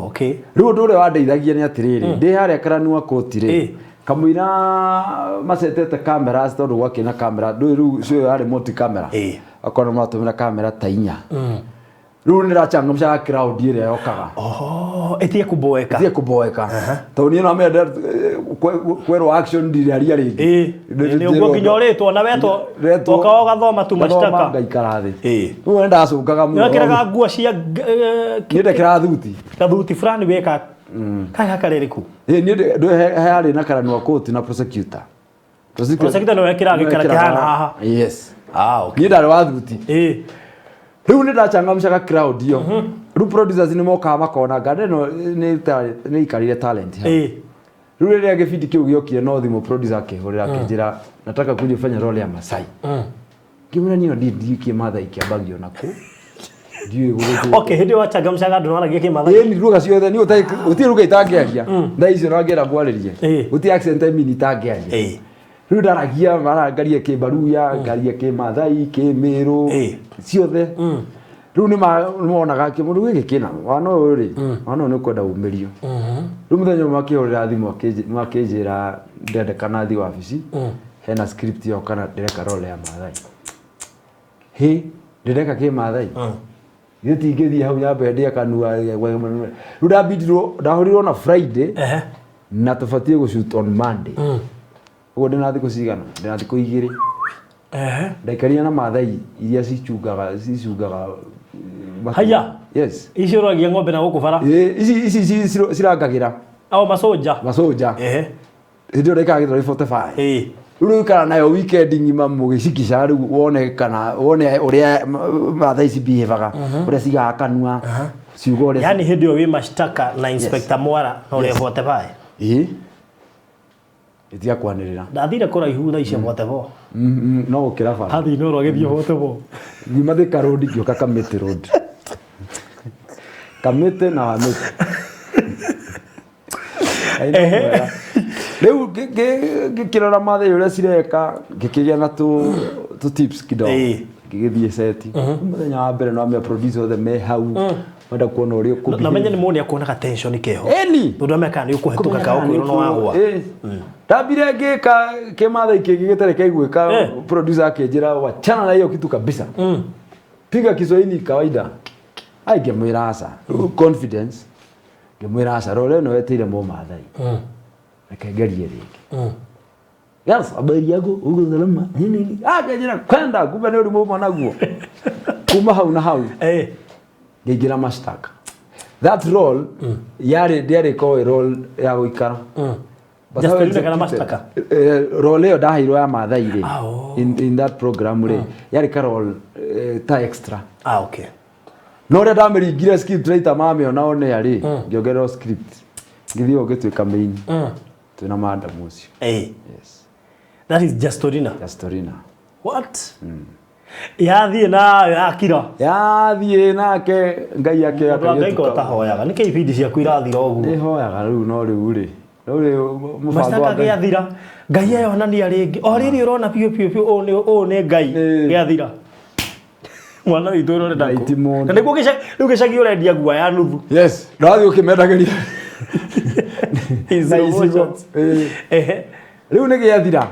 okay rĩu ũndũ ũrĩa wandeithagia nĩ atĩrĩrĩ ndĩ harĩa karani wa koti rĩ kamũira macetete cameras tondũ gwakĩna camera rĩu cio yarĩ multi camera akona matũmĩra camera ta 4 rĩu nĩ rachangamsha crowd ĩrĩa yokaga etie kuboeka tondũ niĩ no menda kwerwo action ndiraria rĩngĩ nĩ ũguo nginya ũrĩtwo na wetwo ũkaga ũgathoma tu mashtaka ngaikara thĩ rĩu nĩ ndacũngaga mũno nĩwekĩraga nguo cia niĩ ndekĩraga thuti fulani weka kaya karĩrĩku niĩ harĩ na karani wa court na prosecutor nĩ wekĩraga gĩkara kĩhana haha okay niĩ ndarĩ wa thuti rĩu nĩ ndachangamshaga crowd iyo rĩu producers nĩ mokaga makona nganda ĩno nĩ ikarire talent rĩu rĩrĩa gĩbindi kĩu gĩokire no thimũ producer akĩhũrĩra akĩnjĩra nataka kuja kufanya role ya Masai kimena niyo ndikie matha ikiambagio nako ndiye okay hindi wachaga mcaga ndu naragia kimatha ni ruga ciothe ni uti ruga itangiaria tha icio no ngira kwariria uti accent mini itangiaria riu ndaragia marangaria kibaruya ngaria kimathai kimiru ciothe riu ni monaga kimundu giki kina wana uri wana ni kwenda umirio riu muthenya makihurira thimu makijira ndendekana thi wabici hena script yo kana ndireka role ya mathai he ndireka kimathai gĩtingĩthiĩ hau nyambe ndia kanua riu ndahorirwo na Friday na tũbatie gũshoot on Monday ũguo ndĩna thikũ cigana ndĩna thikũ 2 ndaikaria na mathai iria cicungaga haya yes icio rogia ng'ombe na gũkũ bara ici cirangagĩra masoja hĩndĩ ĩyo ndaikaga gĩthoro 45 riu kana nayo weekend ngima mũgĩcikica riu wone ũrĩa mathai ici behavior ũrĩa cigakanua ciugo ũrĩa yani hĩndĩ ĩyo wĩ mashtaka na inspector Mwara na ũrĩa 45 itia kwanĩrĩra ndathire kũraihu tha icio 44 no gũkĩra bara hathi INOORO agĩthiĩ 44 ngima Thika road ngĩoka Kamiti road Kamiti na Wamiti riu ngikirora mathai uria cireka ngikigĩa na tu tips kidogo ngigithie seti muthenya wa mbere no amia producer othe me hau wenda kuona uria kubi na menye ni muone akuona tension keho eni ndu ameka ni ukuhetuka kao kwiro no wagwa ndambire ngika kimathai kigigitare kaigwika producer akinjira wachana na hiyo kitu kabisa piga Kiswahili kawaida aingemwira aca confidence ngemwira aca role no weteire mo mathai akageria rĩngĩ yes habari yako uko salama nini akajira kwenda kumbe ni ulimu mwanaguo kuma hau na hau ngĩgira mashtaka that role yari ko role ya guikara just kana mashtaka role yo ndaheirwo ya mathai ri in that program ri yari ka role ta extra okay no ria ndamĩringire script writer mame ona one yari ngĩongerera script ngĩthio ngĩtuĩka main tuna madam ucio yes that is Justorina what yathie na akira yathie nake ngai yake akagetuka tahoyaga nĩ kĩbindi ciaku irathira ũguo nĩ hoyaga rĩu no rĩu rĩ mũbango wa gĩathira ngai eyonania rĩngĩ o rĩrĩ ũrona piũ ũũ nĩ ngai gĩathira mwana witũ ũrenda kũ na nĩguo rĩu gĩcagi ũrendia nguo ya nuthu yes ndathie ũkĩmendagĩria riu nĩ gĩathira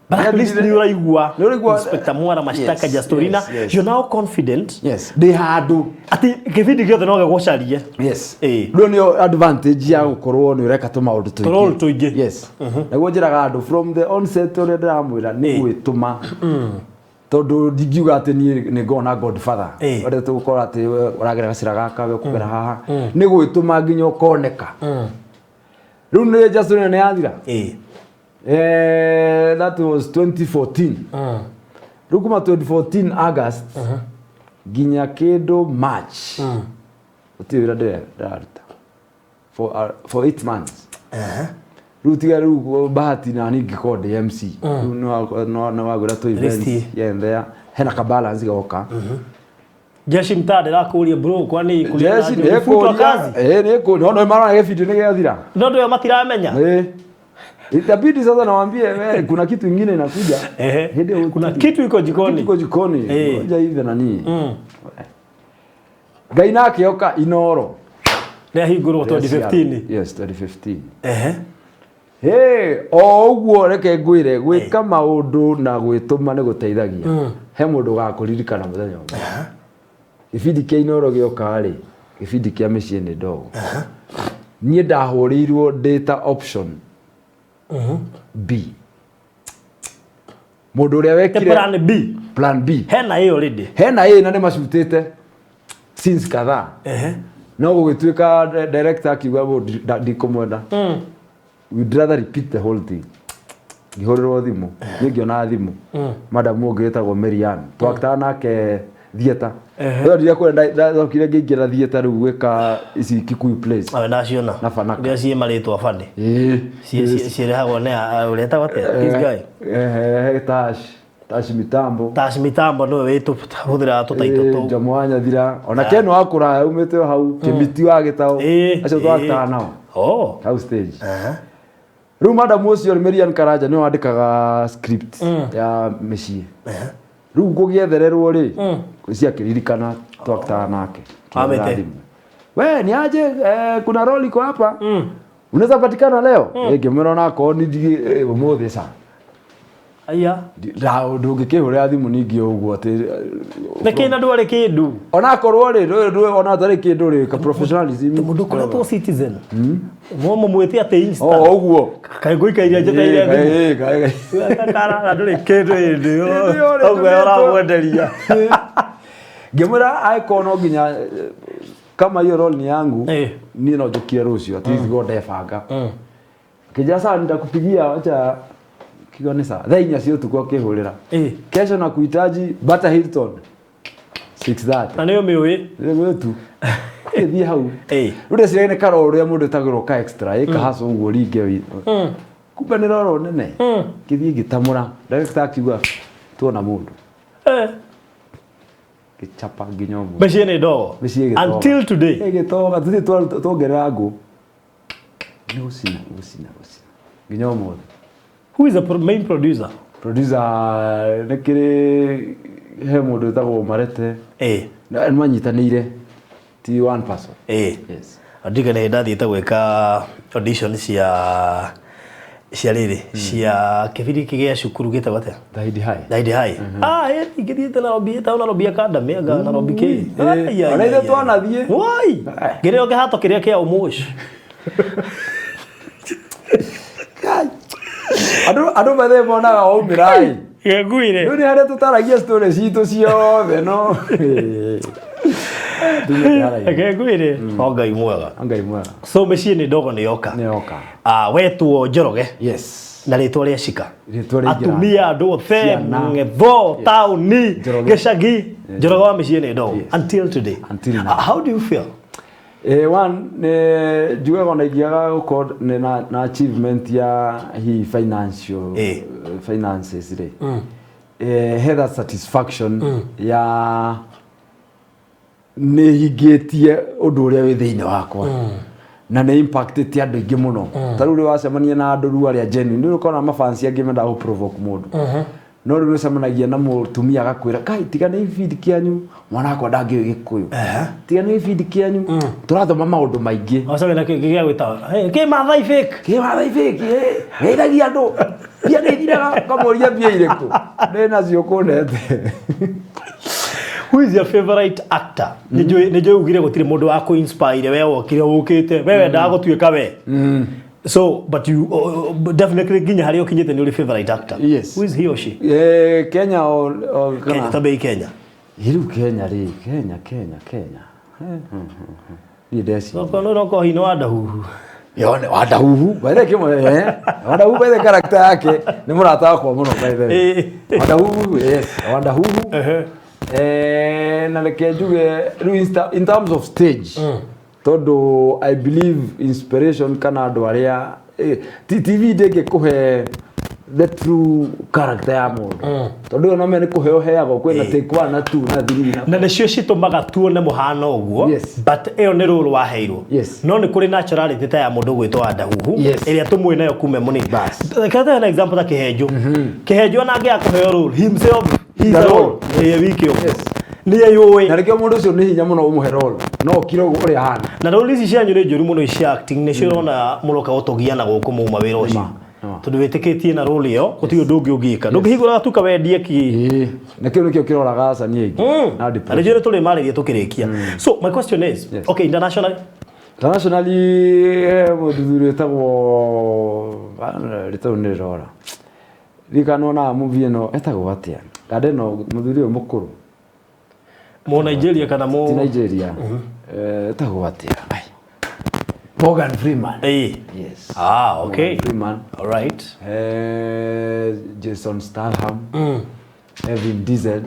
but at least ni uraigua inspector Mwara mashtaka Justorina you're now confident yes they had ati kĩbindi gĩothe no gĩgũcarie yes rĩu nĩ advantage ya gũkorwo nĩ ũreka tũmaũndũ tũingĩ yes naguo njĩraga andũ from the onset ũrĩa ndĩramwĩra nĩ gwĩtũma tondu ndingiuga atĩ niĩ nĩ ngona Godfather wende tũgũkorwo atĩ ũragerera gacĩra gaka we kũgera haha nĩ gwĩtũma nginya ũkoneka rĩu nĩ Justorina nĩ yathira that was 2014 rĩu kuma 2014 August nginya kĩndũ March ũtirĩ wĩra ndĩraruta for 8 months rĩu tiga rĩu bahati na niĩ ngĩkorwo ndĩ MC rĩu no wagũra tũ events yendea hena ka balance goka jeshi mtade rakũria bro kwani kulia nĩkũria kazi nĩkũria no marona gĩbindi nĩ gĩathira no ndio matiramenya itabidi sasa nawaambie kuna kitu kingine inakuja kuna kitu iko jikoni ngoja hivi nani ngai nake oka INOORO nĩ hingũrwo 2015 yes 2015 oguo reke ngwire gwĩka maũndũ na gwĩtũma nĩ gũteithagia he mũndũ gakũririkana mũthenya ũmwe gĩbindi kĩa INOORO gĩoka rĩ gĩbindi kĩa MICIE NDOGO niĩ ndahũrĩirwo data option B mũndũ ũrĩa wekire plan B hena A already hena A na nĩ macutĩte since kadhaa no gũgĩtuĩka director akiuga ndikũmwenda we'd rather repeat the whole thing ngĩhũrĩrwo thimũ niĩ ngĩona thimũ madam ũngĩ wĩtagwo Marian twakĩtaga nake theater ndio ndio kwenda ndokire ngĩingĩra theater rĩu gwĩka ici Kikuyu plays naciona na Fanaka ndio ciĩ marĩtwa bande ciĩrehagwo nĩ ũreta wate this guy Tashi mitambo no wetu huthira tutaito to Jamwanya thira ona Keno akura umete hau Kimiti wa gitao acio twakitaga nao hau stage riu madam ucio Merian Karanja no andikaga script ya MICIE riu ngugiethererwo ri ciakiririkana twakitaga nake we ni aje kuna roli kwa hapa unaweza patikana leo ngimwira nako ni umuthi sana aya ndungikihurira thimu ningi uguo ati nekina ndwari kindu ona korwo ri ona tari kindu ri ka professionalism mundu koretwo citizen momo mwete ate insta uguo kai guikairia njeteire kara nduri kindu indi ogwe ora wenderia ngimwira aikono nginya kama hiyo role ni yangu ni no jukia rucio ati gode banga kijasa nitakupigia acha kigonesa thainya cio tukwa kihurira kesho na kuhitaji Bata Hilton 6:30 na niyo miwi wewe tu thie hau rude cirene karo uria mundu tagiro ka extra haso uguo ringe wi kumbe ni roro nene kithie gitamura director akiuga tuona mundu kichapa ginyomo MICIE ni NDOGO until today gitoga tuthi twongerera ngo ni usina ginyomo. Who is the main producer? Nekire he mundu tagwo Marete na manyitanire ti one person yes adiga ne ndathite gwika audition cia riri cia kibiri kigia cukuru gitagwo atia Daidi High ingithiite Nairobi Academy anga Nairobi ke ona twana thie wai ngire kihato kiria kia umush Adu mathe monaga omirai yeguire nuri hare tutaragia stories citu ciothe no yeguire ongai mwega so MICIE ni NDOGO ni yoka wetuo Njoroge yes na ritwa ria shika atumia andu othe ngetho tauni gicagi Njoroge wa MICIE ni NDOGO until today how do you feel one juwe gona igiaga uko na achievement ya hi financial finances re had that satisfaction ya ne higetie undu uria wi thiini wakwa na ne impacted andu ingi muno taru ri wacemania na andu ruari a genuine ni ukona mafansi angi menda ku provoke mundu no ri wacemanagia na mutumia agakwira kai tiga ni feed kianyu mwana akwa ndangi gikuyu tiga ni feed kianyu turathoma maundu maingi asabe na kigia gwita ke mathai fake ngeithagia andu bia ni thiraga kamoria bia ireku ndena cio kunete. Who is your favorite actor? Nijo ugire gutire mundu wa ku inspire we wokire ukite wewe ndagutuika we so but you definitely ginya hari okinyite ni uri favorite actor. Yes. Who is he or she? Kenya or Kenya tabe Kenya hiru Kenya ni desi no ko hino adahu yone wadahuhu baada kimo wadahuhu baada character yake ni murata wako muno baada wadahuhu yes wadahuhu na lekejuge in terms of stage todo I believe inspiration kana ndo aria TV dege kuhe the true character ya mundu todo no mene kuheo heago kwena take one na two na three na necio citumaga tuone muhano uguo but eyo ni role waheirwo no ni kuri naturality ta ya mundu gwitwa Adahuhu iria tumwe nayo kume munini kata na example ta kihejo na ngia kuheo role himself is a role wiki ni yowe na reke mundu ucio ni hinya muno umuhe role no kiro uri hana na role ici cia nyure njuru muno ici acting ni cirona muroka utogia na guku muma wira ucio tundu witikitie na role iyo gutio ndungi ungika ndungihigura tuka wendie ki na kiyo nikio kiroraga aca ni ingi na njure tuli maririe tukirikia so my question is okay internationally muthuri etagwo ritaru ni rora rikanona movie no etagwo atia kadeno muthuri uyu mukuru mo Nigeria kana mo Nigeria etagwo atia Morgan Freeman yes okay Morgan Freeman all right Jason Statham Vin Diesel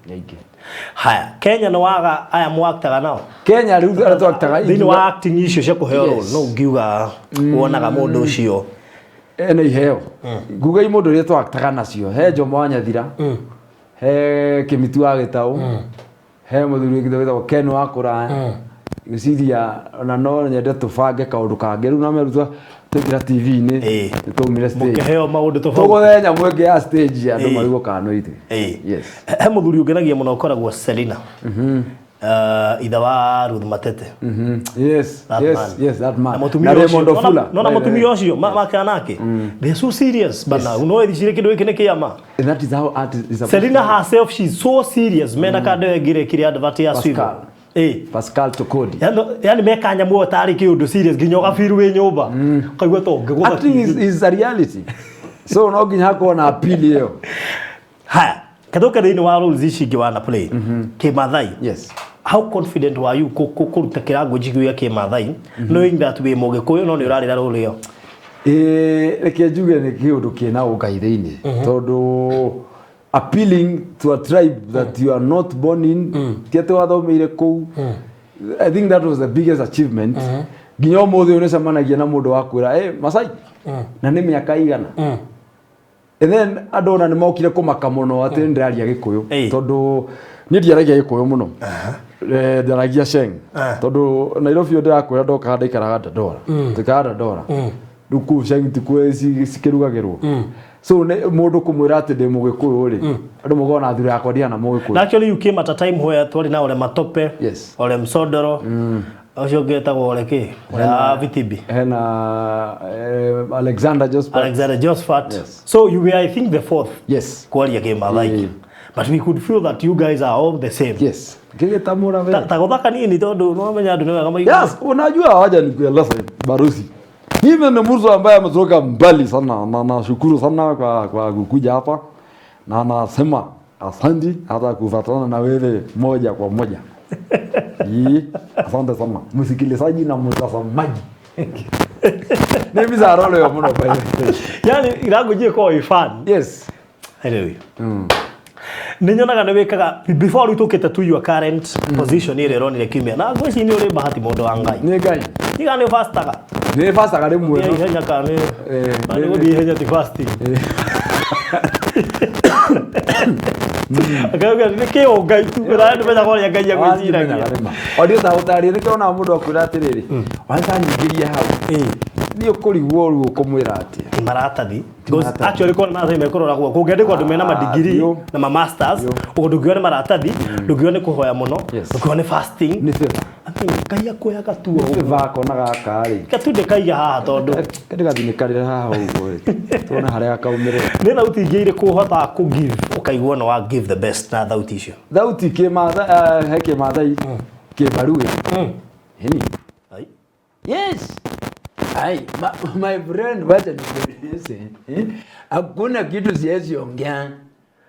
yake haya Kenya no waga aya mu actaga nao Kenya riu aratu actaga thini wa acting icio cia kuheo role no ngiuga wonaga mundu ucio ene iheo nguga imundu ri twaktaga nacio he Jomo wa Nyathira he Kimitu wa Gitau he muthuri gitagwo Ken wa Kuraya giciria ona no nyende tubange kaundu kange riu na merutwa tukira TV ni tumire stage mukeheo maundu tugoe nyamu enge ya stage andu marigo kanoite yes he muthuri ungenagia muno koragwo Selina itha wa Ruth Matete yes that man na Raymond Ofula no mutumio ucio makanake they so serious bana uno ethicire kindu giki ni kiama and that is how art is. Selina herself, she's so serious mena kande ngire kiri advert ya swivel Pascal Tokodi yani meka nyamu tari kiundu serious ginyoga firu we nyumba kaigwa tonge gutha acting is a reality so no ginya ko na appeal iyo ha kadoka thini wa roles ici ngi wana play Kimathai yes how confident were you kuruta kirango jigu ya Kimathai knowing that we Mugikuyu no ni urarira role iyo reke njuge ni kiundu kina ugaithini tondu appealing to a tribe that you are not born in tiete wathomeire kou I think that was the biggest achievement ginyo muthe une samanagia na mundu wakwira Masai na ni miaka igana and then adona ni mokire kumaka muno ati ndiraria Gikuyu tondu ni ndiaragia Gikuyu muno ndiragia Sheng tondu Nairobi ndirakwira ndoka ndaikaraga Dandora tikara Dandora duku Sheng tikwezi sikirugagirwo so mundu kumwira ati ndi Mugikuyu ri andu mugona thura yakwa ndiana Mugikuyu. Actually you came at a time where twari na ole Matope ole Msodoro ocio getagwo ole ki ole Vitibi hena Alexander Josephat so you were I think the fourth kwaria Kimathai but we could feel that you guys are all the same gigitamura we tagothaka nini tondu no menya andu niwega maigu unajua hawaja ni kueleza barusi mimi ni mtu ambaye ametoka mbali sana na nashukuru sana kwa kukuja hapa na nasema asante hata kufuatana na wewe moja kwa moja asante sana msikilizaji na mtazamaji nemi za role ya mno kwa yani irango je ko fan anyway ninyonaga ne wekaga before you took it to your current position ire ronire kimia na gweci ni uri bahati mundu wa ngai ni ngai tiga ni fastaga rimwe no henya kane ni gudi henya ti fasting agaga ni ke o ngai tu ra ni menya gore ngai ya gwiciragia audio ta utari ni kona mundu akwira atiriri wanza nyigiria hau ni ukurigwo ru ukumwira ati maratathi because actually kona na thime kurora gwo kungendikwa ndu mena madigiri na ma masters ugundugione maratathi ndugione kuhoya muno ndugione fasting ni fe kaiya kuya katuo vako na gaka ri katunde kaiya haha tondu kende gathinikarira haha uguo tuna haria kaumire ni thauti ingiire kuhota ku give ukaigwa no wa give the best na thauti icio thauti Kimathai Kibaruya hini yes my friend wacha nikueleze hakuna kitu siwezi ongea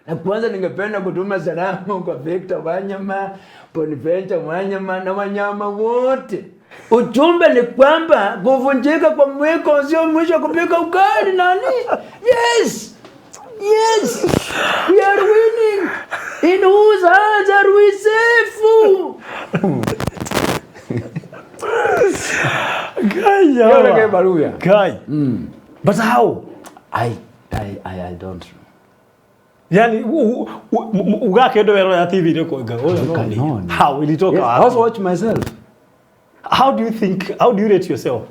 na kwanza ningependa kutuma salamu kwa Victor Wanyama Boniventure Wanyama na wanyama wote. Ujumbe ni kwamba kuvunjika kwa mwiko sio mwisho kupika ugali nani? Yes! We are winning! In whose hands are we safe? Guy. But how? I don't know. Yani ugake ndo wero ya TV ni ko how will it talk? I also watch myself. How do you rate yourself?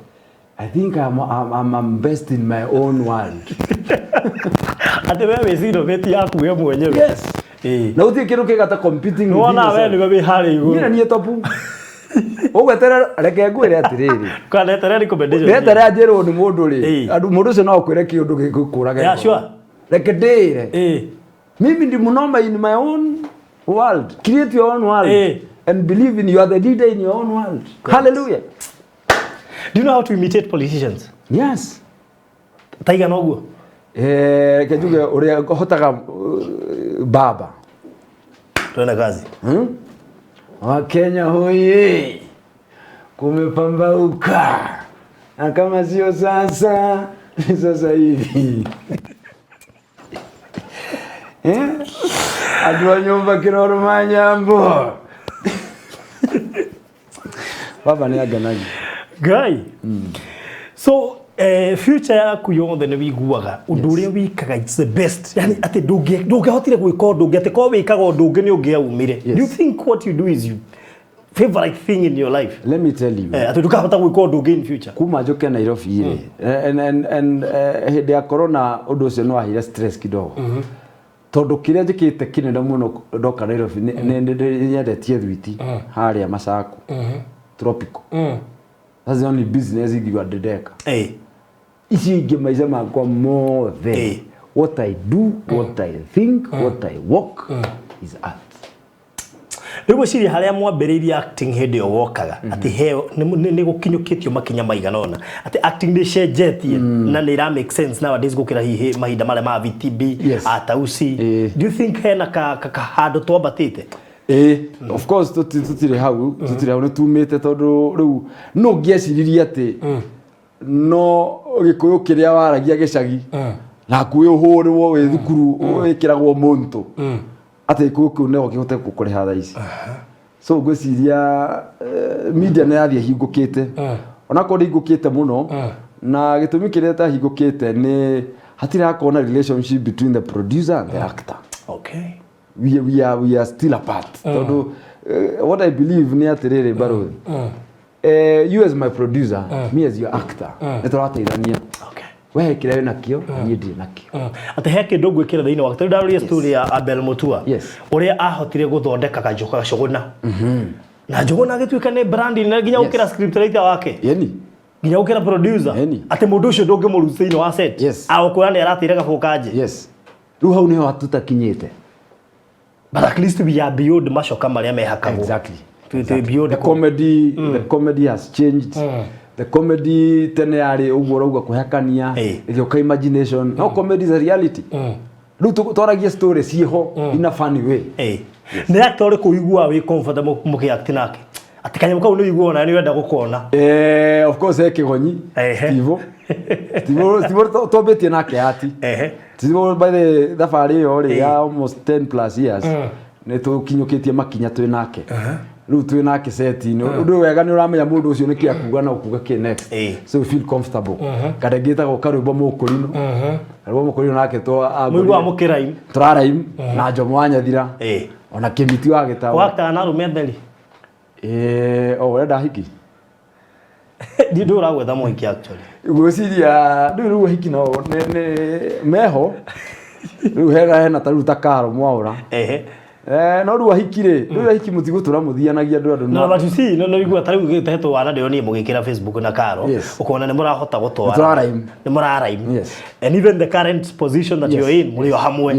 I think I'm best in my own world. Ate wewe zero beti yako wewe mwenyewe. Yes. Na uti kiru kigata competing with you. No na wewe ni wewe hali igu. Mira ni topu. Ogwetera reke ngwire atiriri. Kana tera recommendation. Betera ajero ni mundu ri. Andu mundu se no kwire kiundu gikukuraga. Yeah, sure. Reke ndire. Mimi ndi munoma in my own world. Create your own world. And believe in you are the leader in your own world. Correct. Hallelujah. Do you know how to imitate politicians? Yes. Taiga noguo. Kejuge uria hotaga baba. Tuenda kazi. Wa Kenya hoye. Kumepambauka. Na kama sio sasa hivi. Adwa nyumba Kiroro Manyambo. Baba ni aganaji. Guy. So Future yaku yothe nĩ wiguaga ũndũ ũrĩa wikaga it's the best yani ati ndũngĩhotire gwĩka ũndũ ũngĩ ati ko wĩkaga ũndũ ũngĩ nĩ ũngĩaumire. Do you think what you do is your favorite thing in your life? Let me tell you. Ati ndũkahota gwĩka ũndũ ũngĩ in future. Kuma njoke Nairobi and hĩndĩ ya corona ũndũ ũcio no ahire stress kidogo. Tondu kiria njikite kinene muno ndoka Nairobi nĩ nyendetie thwiti harĩa Masaku tropical. That's the only business ingĩgwa ndendeka. Ici ingĩ maica makwa mothe. What I do, what I think, what I walk is art. Rĩu ciri harĩa mwambĩrĩirie acting hĩndĩ ĩyo wokaga ati heo nĩ gũkinyũkĩtio makinya maigana ona ati acting nĩ cenjetie na nĩ make sense nowadays gũkĩra hihi mahinda marĩa ma VTB atausi. Do you think hena handũ twambatĩte? Of course tutire hau nĩ tumĩte tondũ rĩu no ngĩeciririe atĩ no gĩkũyũ kĩrĩa waragia gĩcagi na kwĩhũrĩrwo wĩ thukuru wĩkĩragwo monto ati kuku ne okihote gukũrĩha thaa ici. So ngwĩciria media nĩ yathie hingũkĩte ona ko hingũkĩte muno na gĩtũmi kĩrĩa ta hingũkĩte nĩ hatirakorwo na relationship between the producer and the actor. Okay. We are still apart. Tondũ what I believe nĩ atĩrĩrĩ Baruthi. You as my producer, me as your actor. Nĩ tũrateithania. Okay. Wewe kile nakio niĩ ndĩ nakio. Ati he kĩndũ ngwĩkĩra thĩinĩ wa tũrĩa story ya Abel Mutua ũrĩa ahotire gũthondeka Kajogona na Njogona agĩtuĩka nĩ branding na nginya gũkĩra script writer wake nginya gũkĩra producer ati mũndũ ũcio ndũngĩmũruta thĩinĩ wa set agũkũra nĩ aratĩire gabũ kanje. Rĩu hau nĩho tũtakinyĩte, but at least we are beyond macoka marĩa mehakagwo. Exactly. Beyond the comedy has changed. The comedy tene yari uguo rauga kuhakania igioka imagination. No comedy is a reality. Riu tũragia story ciho in a funny way. Nĩ actor kuigua we comfortable mukiact nake ati kanyamũ kau nĩ igua na nĩ wenda gũkona. Of course Kigonyi Steve tobetie nake ati Steve by the thabarĩ yo ri ya almost 10 plus years nĩ tũkinyũkĩtie makinya twĩ nake. Riu twĩ nake set-inĩ ũndũ wega nĩ ũramenya mũndũ ũcio nĩ kĩa kuga na ukuga kĩ next, so you feel comfortable. Kadegeta go karwĩmbo mũkũrino karwĩmbo mũkũrino nake mũigua mũkĩraim tũraraim na Njomo wa Nyathira ona Kĩmiti wa Gĩtaũ wakana na rume theri wenda hiki ndio ũragwetha mũhiki actually gwĩciria rĩu hiki no meho rĩu hena taru takaro mwaũra no rua hikire rua hiki mutigũtura muthianagia andũ no but you see no igua tariu gĩtetwo wana ndio nie mũgĩkĩra Facebook na Karo ukona nĩ mũrahota gũtwara nĩ mũraraim and even the current position that you're in muri hamwe.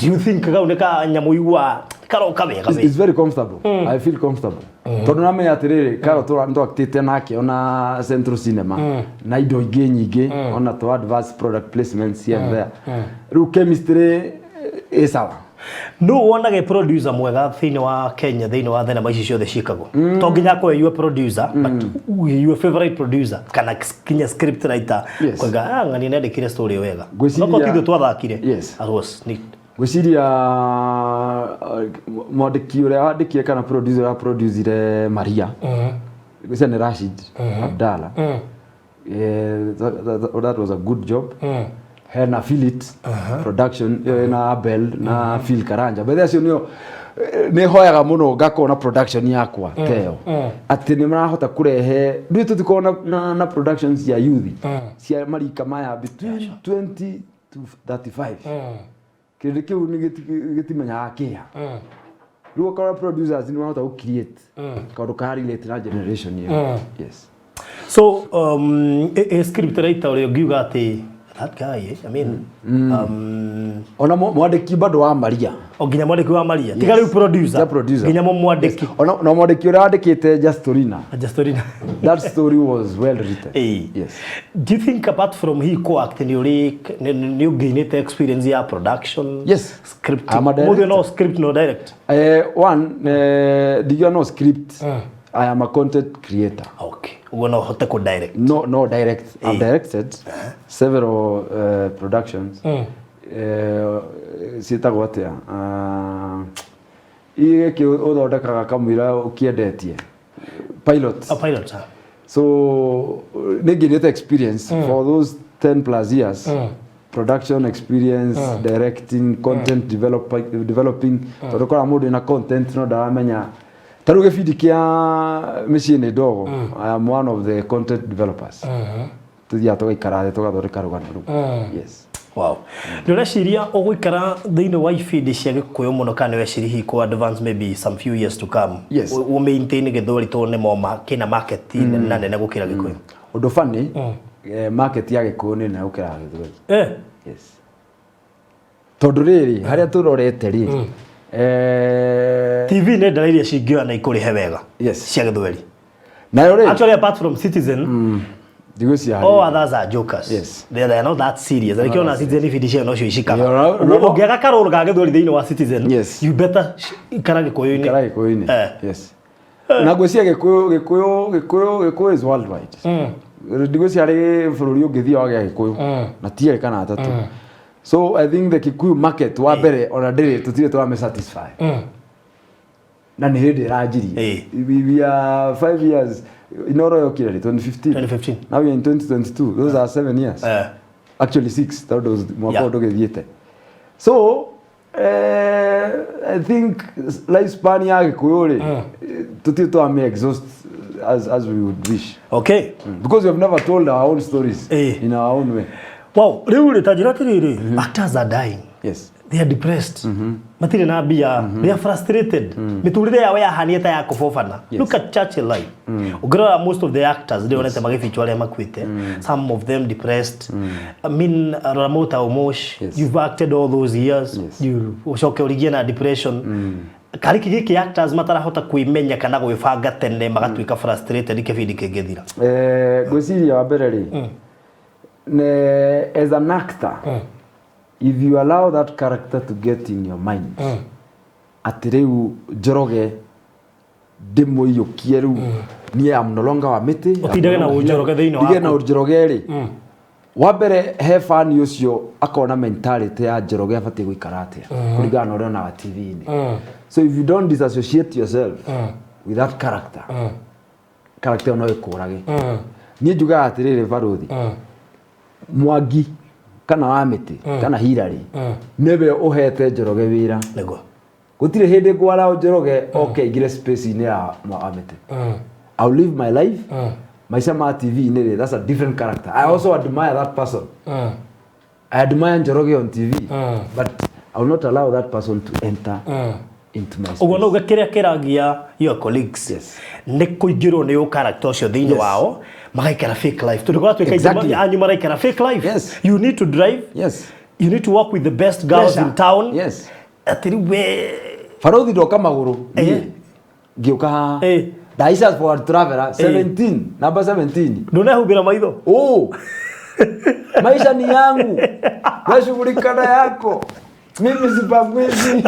Do you think kau nĩ ka nyamũ igua Karo kabega? It's very comfortable. I feel comfortable tondu na menya atiriri Karo ndo actite nake ona Central Cinema na indo ingĩ nyingĩ ona to advance product placements here and there. Riu chemistry sawa. No wonage producer mwega thĩinĩ wa Kenya thĩinĩ wa thenema ici ciothe ciikagwo to nginya kwa you producer but your favorite producer kana kinya script writer kwega ngani nendekire story wega no ko tithio twathakire was neat gwĩciria mwandĩki ũrĩa wandĩkire kana producer wa producire Maria gwĩciria nĩ Rashid Abdalla. That was a good job. Hena Philip production na Abel na Phil Karanja but acio nĩ hoyaga mũno ngakona production yakwa teo ati nĩ marahota kurehe ndio tutikona na productions ya youth cia marika maya between 20 to 35 kĩndũ kĩu nĩ gĩtimenyaga kĩa rĩu kwa producers nĩ marahota ku create kaũndũ ka relate na generation ĩyo. So a script writer ũrĩa ngiuga ati that guy, I mean, ona mwandĩki bado wa Maria. Nginya mwandĩki wa Maria. Tiga rĩu producer. Nginya mwandĩki. Ona mwandĩki ũrĩa wandĩkĩte Justorina. That story was well written. Yes. Do you think apart from he co-act nĩ ũgainĩte experience ya production? Yes. Script. More no script no direct. Do you know script? I am a content creator. Okay. We're not hot to direct. No direct. I've directed several productions. Sitagwo atia. Igeke uthondekaga kamwira ukiendetie. Pilot. A pilot. So nigga experience for those 10 plus years. Production experience, directing, content developing. Todokora mudu na content no daramenya. Taruge feed kia MICIE NDOGO. I am one of the content developers. Tudia toga ikarade toga dorekaruga no. Yes. Wow. Ndora shiria ogwikara thini wa feed cia gikuyu muno kana we shirihi ko advance maybe some few years to come. Yes. We maintain githori to ne mo kina market na nene gukira gikuyu. Undu funny market ya gikuyu ni na gukira githori. Yes. Tondu riri haria turorete ri TV ne ndariria cingio na ikurihe wega. Yes. Cia githori. Na riri actually apart from Citizen oh, others are jokers. Yes. They are not that serious. Like you know, Citizen fidicia no ishikana. Ugiaga karoro ga githori thini wa Citizen. Yes. You better karage koyini. Karage koyini. Yes. Na gwecia gikuyu is worldwide. Ndigwecia ari bururi ungithia wa gikuyu na tiere kana atatu. So I think the Kikuyu market wa mbere ona ndiri tutire twa me satisfy. Na ni hindi rajiri. We are 5 years. INOORO yokire 2015. Now we are in 2022. Those are 7 years. Actually 6. That was mwaka ndogithiete. So I think lifespan ya Gikuyu ri tutire twa me exhaust as we would wish. Okay. Because we have never told our own stories in our own way. Wow, really tajiratiriri actors are dying. Yes. They are depressed. Matire na bia, they are frustrated. Miturire yawe ya hanieta ya kufofana. Look at Churchill life. Ugrora most of the actors they onete magifichwa ale makwite. Some of them depressed. I mean Ramota Omosh, you've acted all those years. You ushoke original depression. Kariki giki actors matarahota kuimenya kana gwibanga tene magatuika frustrated ikebidi kegethira. Gwiciria wa mbere ri. As an actor, if you allow that character to get in your mind, atireu Njoroge demo yokie ru ni am no longer Wamiti. Otidege na Njoroge thino. Dige na Njoroge ri. Wa mbere he fan ucio akona mentality ya Njoroge afati guikara atia. Kuringana na uria na TV ni. So if you don't disassociate yourself with that character no ikurage. Ni njuga atirire baruthi. Mwangi kana Wamiti kana Hirari nebe uhete Njoroge wira nego gutire hindi gwara Njoroge okay gire space ni ya Wamiti. I'll live my life maisha ma TV ni that's a different character. I also admire that person. I admire Njoroge on TV but I will not allow that person to enter into my space. Ugo no gakiria kiragia your colleagues. Yes. Ne kuigiro ne o character cio thini wao magaikara fake life. Tudikora exactly. Anyu maraikara fake life. Yes. You need to drive. Yes. You need to work with the best girls in town. Yes. Atiri we Farothi ndoka maguru. Giuka. Daisha for traveler 17 number 17. Ndona hubira maitho. Oh. Maisha ni yangu. Wewe shughulika na yako. Mimi sipangwizi.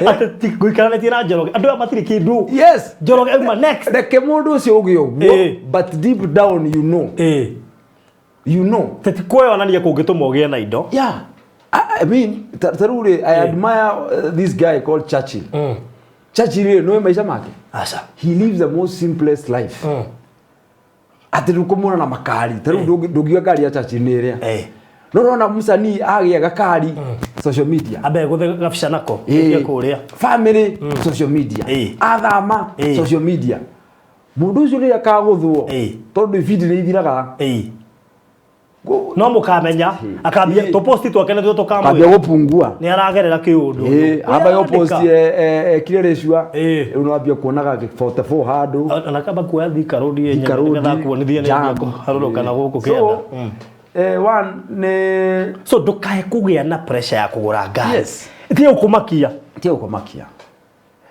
Ati kuikara tina Njoroge. Andu amatiri kindu. Yes. Njoroge uma next. Reke mundu ucio ugio. But deep down you know. You know. Tati kwewa nani yakugituma ugie na indo. Yeah. I mean, taruri I admire this guy called Churchill. Churchill no maisha make. Asa. He lives the most simplest life. Ati rukomona na makari. Taruri dogiwa gari ya Churchill ni ria. No na musani agia gakari social media. Abe guthe gabisha nako kuria. Family social media. Athama social media. Mundu ucio ri akaguthwo. Tondu feed ni ithiraga. No mukamenya akambia to post tu akene to kamwe. Akambia gupungua. Ni aragerera kiundu. Aba yo post kirereshwa. Unawambia kuonaga 44 hadu. Anakaba kuya thika road yenye ngetha kuonithia ni haroroka na guku kienda. One ne so ndukae kugia na pressure ya kugura ngari. Yes. Tie ukumakia. Tie ukumakia.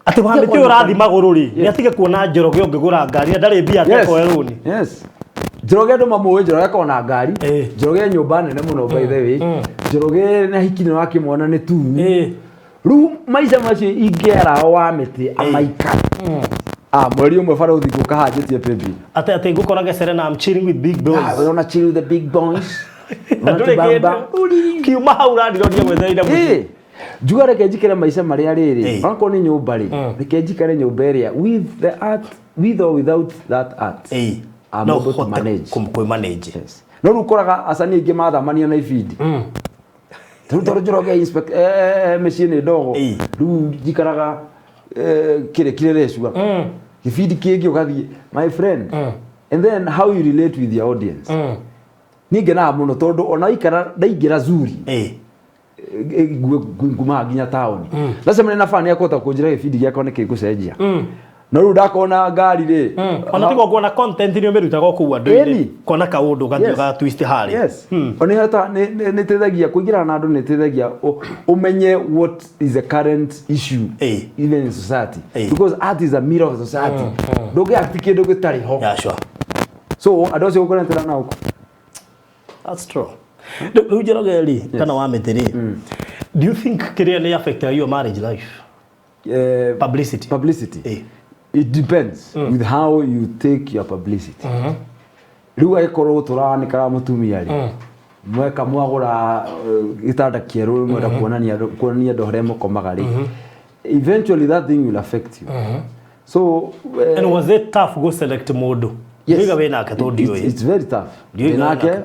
Ati Wamiti urathi maguru ri. Ni atige kuona Njoroge ungigura ngari ndari bia teko eruni. Yes. Njoroge ndo mamuwe Njoroge akona ngari. Njoroge nyumba nene muno by the way. Njoroge na hikini wake mwana ni tu. Ru maisha macio ingera Wamiti amaika. Mweri umwe Farothi gukahanjitie pebi. Ate ngukora gecere na I'm chilling with big boys. We wanna chill with the big boys. Kiuma haura ndirodia gwethereire muti. Juga reke njikere maica maria riri onko ni nyumba ri reke njikere nyumba ria with the art with or without that art I'm able to manage manage no rukoraga asani ingi mathamania na ibindi toro Njoroge inspect MICIE NDOGO ru njikaraga kire recua ibindi kingi ugathie my friend and then how you relate with your audience ninge na muno tondu ona ikara ndaingira zuri nguma nginya town lazima nina fani yakota kunjira ibindi gyakwa ni kigucenjia no ru ndakona ngari ri ona tigo kuona content ni umeruta goku andu-ini kona kaundu gathioga twist hari oni hata ni tethagia kuingira na andu ni tethagia umenye what is the current issue even in society because art is a mirror of society doge actike doge tari ho so ado se ukona tena na uko that's true Njoroge ri kana Wamiti ri do you think career affect your marriage life publicity it depends with how you take your publicity riu aikoro turanika mutumia ri mweka mwagura gitanda kieru mwenda kuonania ndohore mukomaga ri eventually that thing will affect you so and was it tough go select modo yes, it's very tough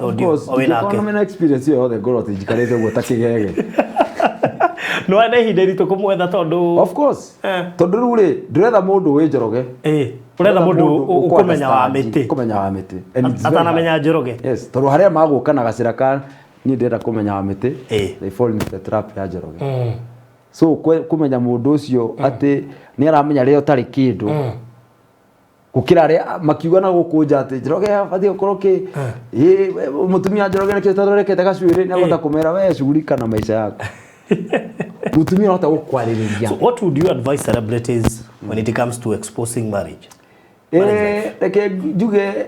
of course economic experience yo the growth jikarete gutakigege no ane hiderito kumwetha tondu of course tondu rure ndiretha mundu we Njoroge uretha mundu ukumenya Wamiti atana menya Njoroge yes tondu haria maguka na gacira ka ni ndenda kumenya Wamiti they fall into the trap ya Njoroge so kumenya mundu ucio ati ni aramenya rio tari kindu gukira ri makiuga na gukunja ati Njoroge abathie ukoroke mutumia Njoroge ni kitarorekete gacuiri ni agota kumera we cugurika na maica yako mutumia hata gukwariria. So what would you advise celebrities when it comes to exposing marriage? Like juge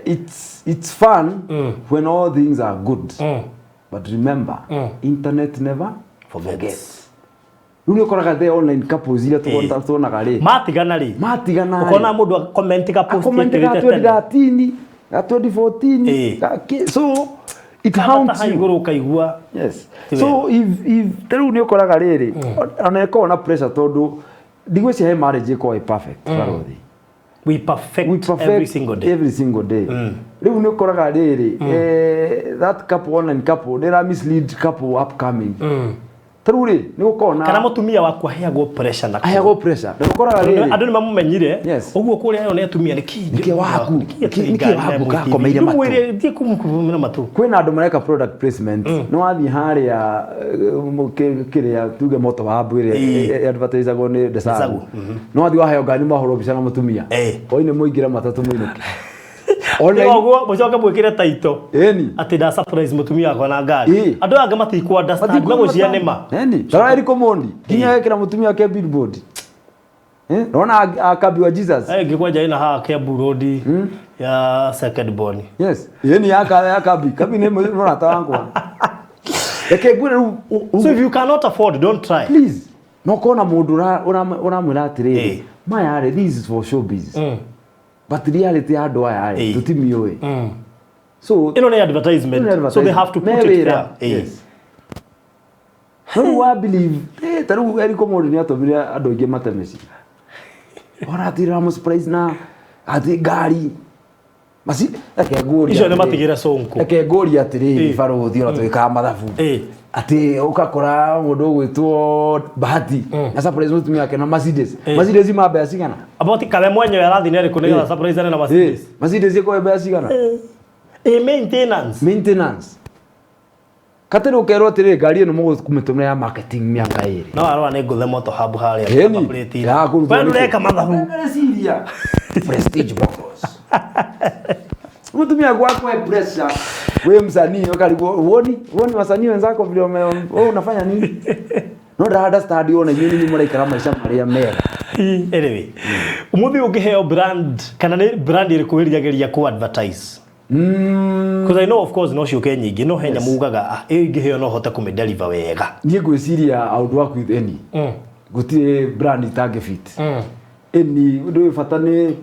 it's fun when all things are good but remember internet never forgets. Nuni koraga the online couples ile tuona gari matigana ukona mundu comment ka post ya 2014 so it haunts you. Yes. So if teru ni ukoraga riri oneko na pressure tondu digweci he marriage ko perfect we perfect every single day riu ni ukoraga riri that couple online couple they are mislead couple upcoming Taruri ni ukona kana mutumia wakwa heagwo pressure na heagwo pressure ndokoraga riri andu ni mamumenyire uguo kuria yo ne atumia ni niki waku gakomeire matu ndi kumkumira matu kwina andu mareka product placement no wathi haria mukiria tuge moto wa mbwire advertiser go ni desagu no wathi waheo ngani mahoro bica na mutumia oine muingira matatu muinuki Ogo mucoka mwikire taito ati da surprise mutumia kwa na ngari andu anga matiku understand magociya nima tara eri komondi kinya yekira mutumia ke billboard rona akabiwa Jesus ngikwaja ina ha ke burodi ya second born yes yeni akabi ne rona tawangwa so if you cannot afford don't try please no kona mundu ora mwira atiri maya this is for showbiz but reality ado aya tutimiwe so ino ni advertisement so they have to put it there yes no I believe taru eri komodo ni atomire ado ingi matemeci ora atira mo surprise na ati gari masi akegori icio ni matigira sonko akegori atiri faro thio to ka mathabu ati ukakora mundu gwitwo bahati na surprise mutumia yake na Mercedes mabe asigana aboti kale mwenye arathi nere kunega surprise na Mercedes yako be asigana maintenance katero kero atiri gari no mugo kumitumira ya marketing miaka iri no arwa ne guthe moto hub haria plate ya kwenu reka mathabu Siria prestige bottles mutumia gwako pressure wewe msanii ukaribu uoni wasanii wenzako vile wewe unafanya nini no rada studio na yini ni muraikara maisha maria mega anyway umuthi ukiheo brand kana ni brand iri kuhiriageria ku advertise because I know of course no cio nyingi no henya mugaga ingiheo no hote kumedeliver wega nie gwiciria I would work with any guti brand itage fit any ndu fatane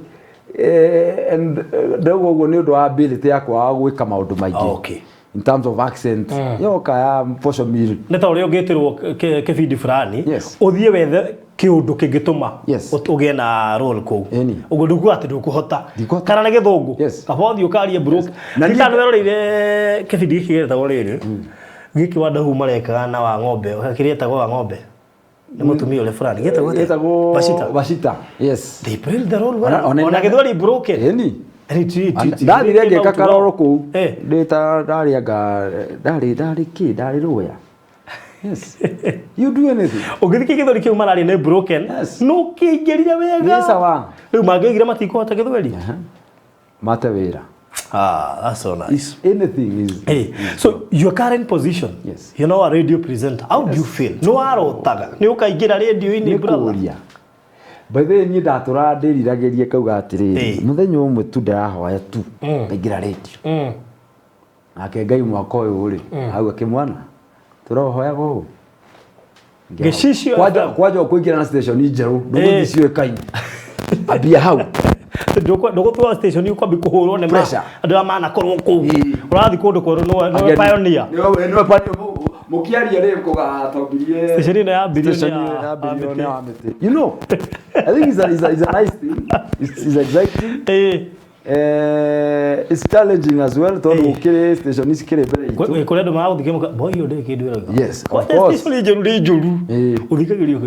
and ndogo go ni ndo ability yakwa gwika maundu maingi in terms of accent yoka ya posho meal neta uri ugitirwo kibindi fulani uthie wethe kiundu kingituma ugie na role ko ugo ndugu ati ndukuhota kana na githungu kabothi ukarie broke nita nweroreire kibindi kigireta riri giki wadahu marekaga na wa ng'ombe akireta wa ng'ombe ni mutumia ule fulani getagwo bashita they play the role well ona githwari broken ndathire ngeka karoro kuu ndita ndarianga ndari roya you do anything ugithiki githori kiu marari ne broken no kiingirire wega sawa riu mangigira matikuhota githwari mate wira that's so nice anything is so your current position you know a radio presenter how do you feel no arotaga ni ukaingira radio ini brother by the way ni ndatura ndiriragerie kauga atiri muthenya umwe tu ndirahoya tu ngaingira radio nake ngai mwako uyu ri hau akimwana turahoya go geshishio kwaje kuingira na station njeru ndugu ciwe kai abia hau ndoko twa station yuko bikuhurwo ne ma andu amana korwo ku urathi kundu kwero no pioneer no pioneer mukiaria ri kugatongirie station ino ya bilioni ya Wamiti you know I think is a nice thing it's exciting it's challenging as well to ukire station is kire bere kure ndo ma uthike boy yode kindu yes of course station ri njuru uthikagirio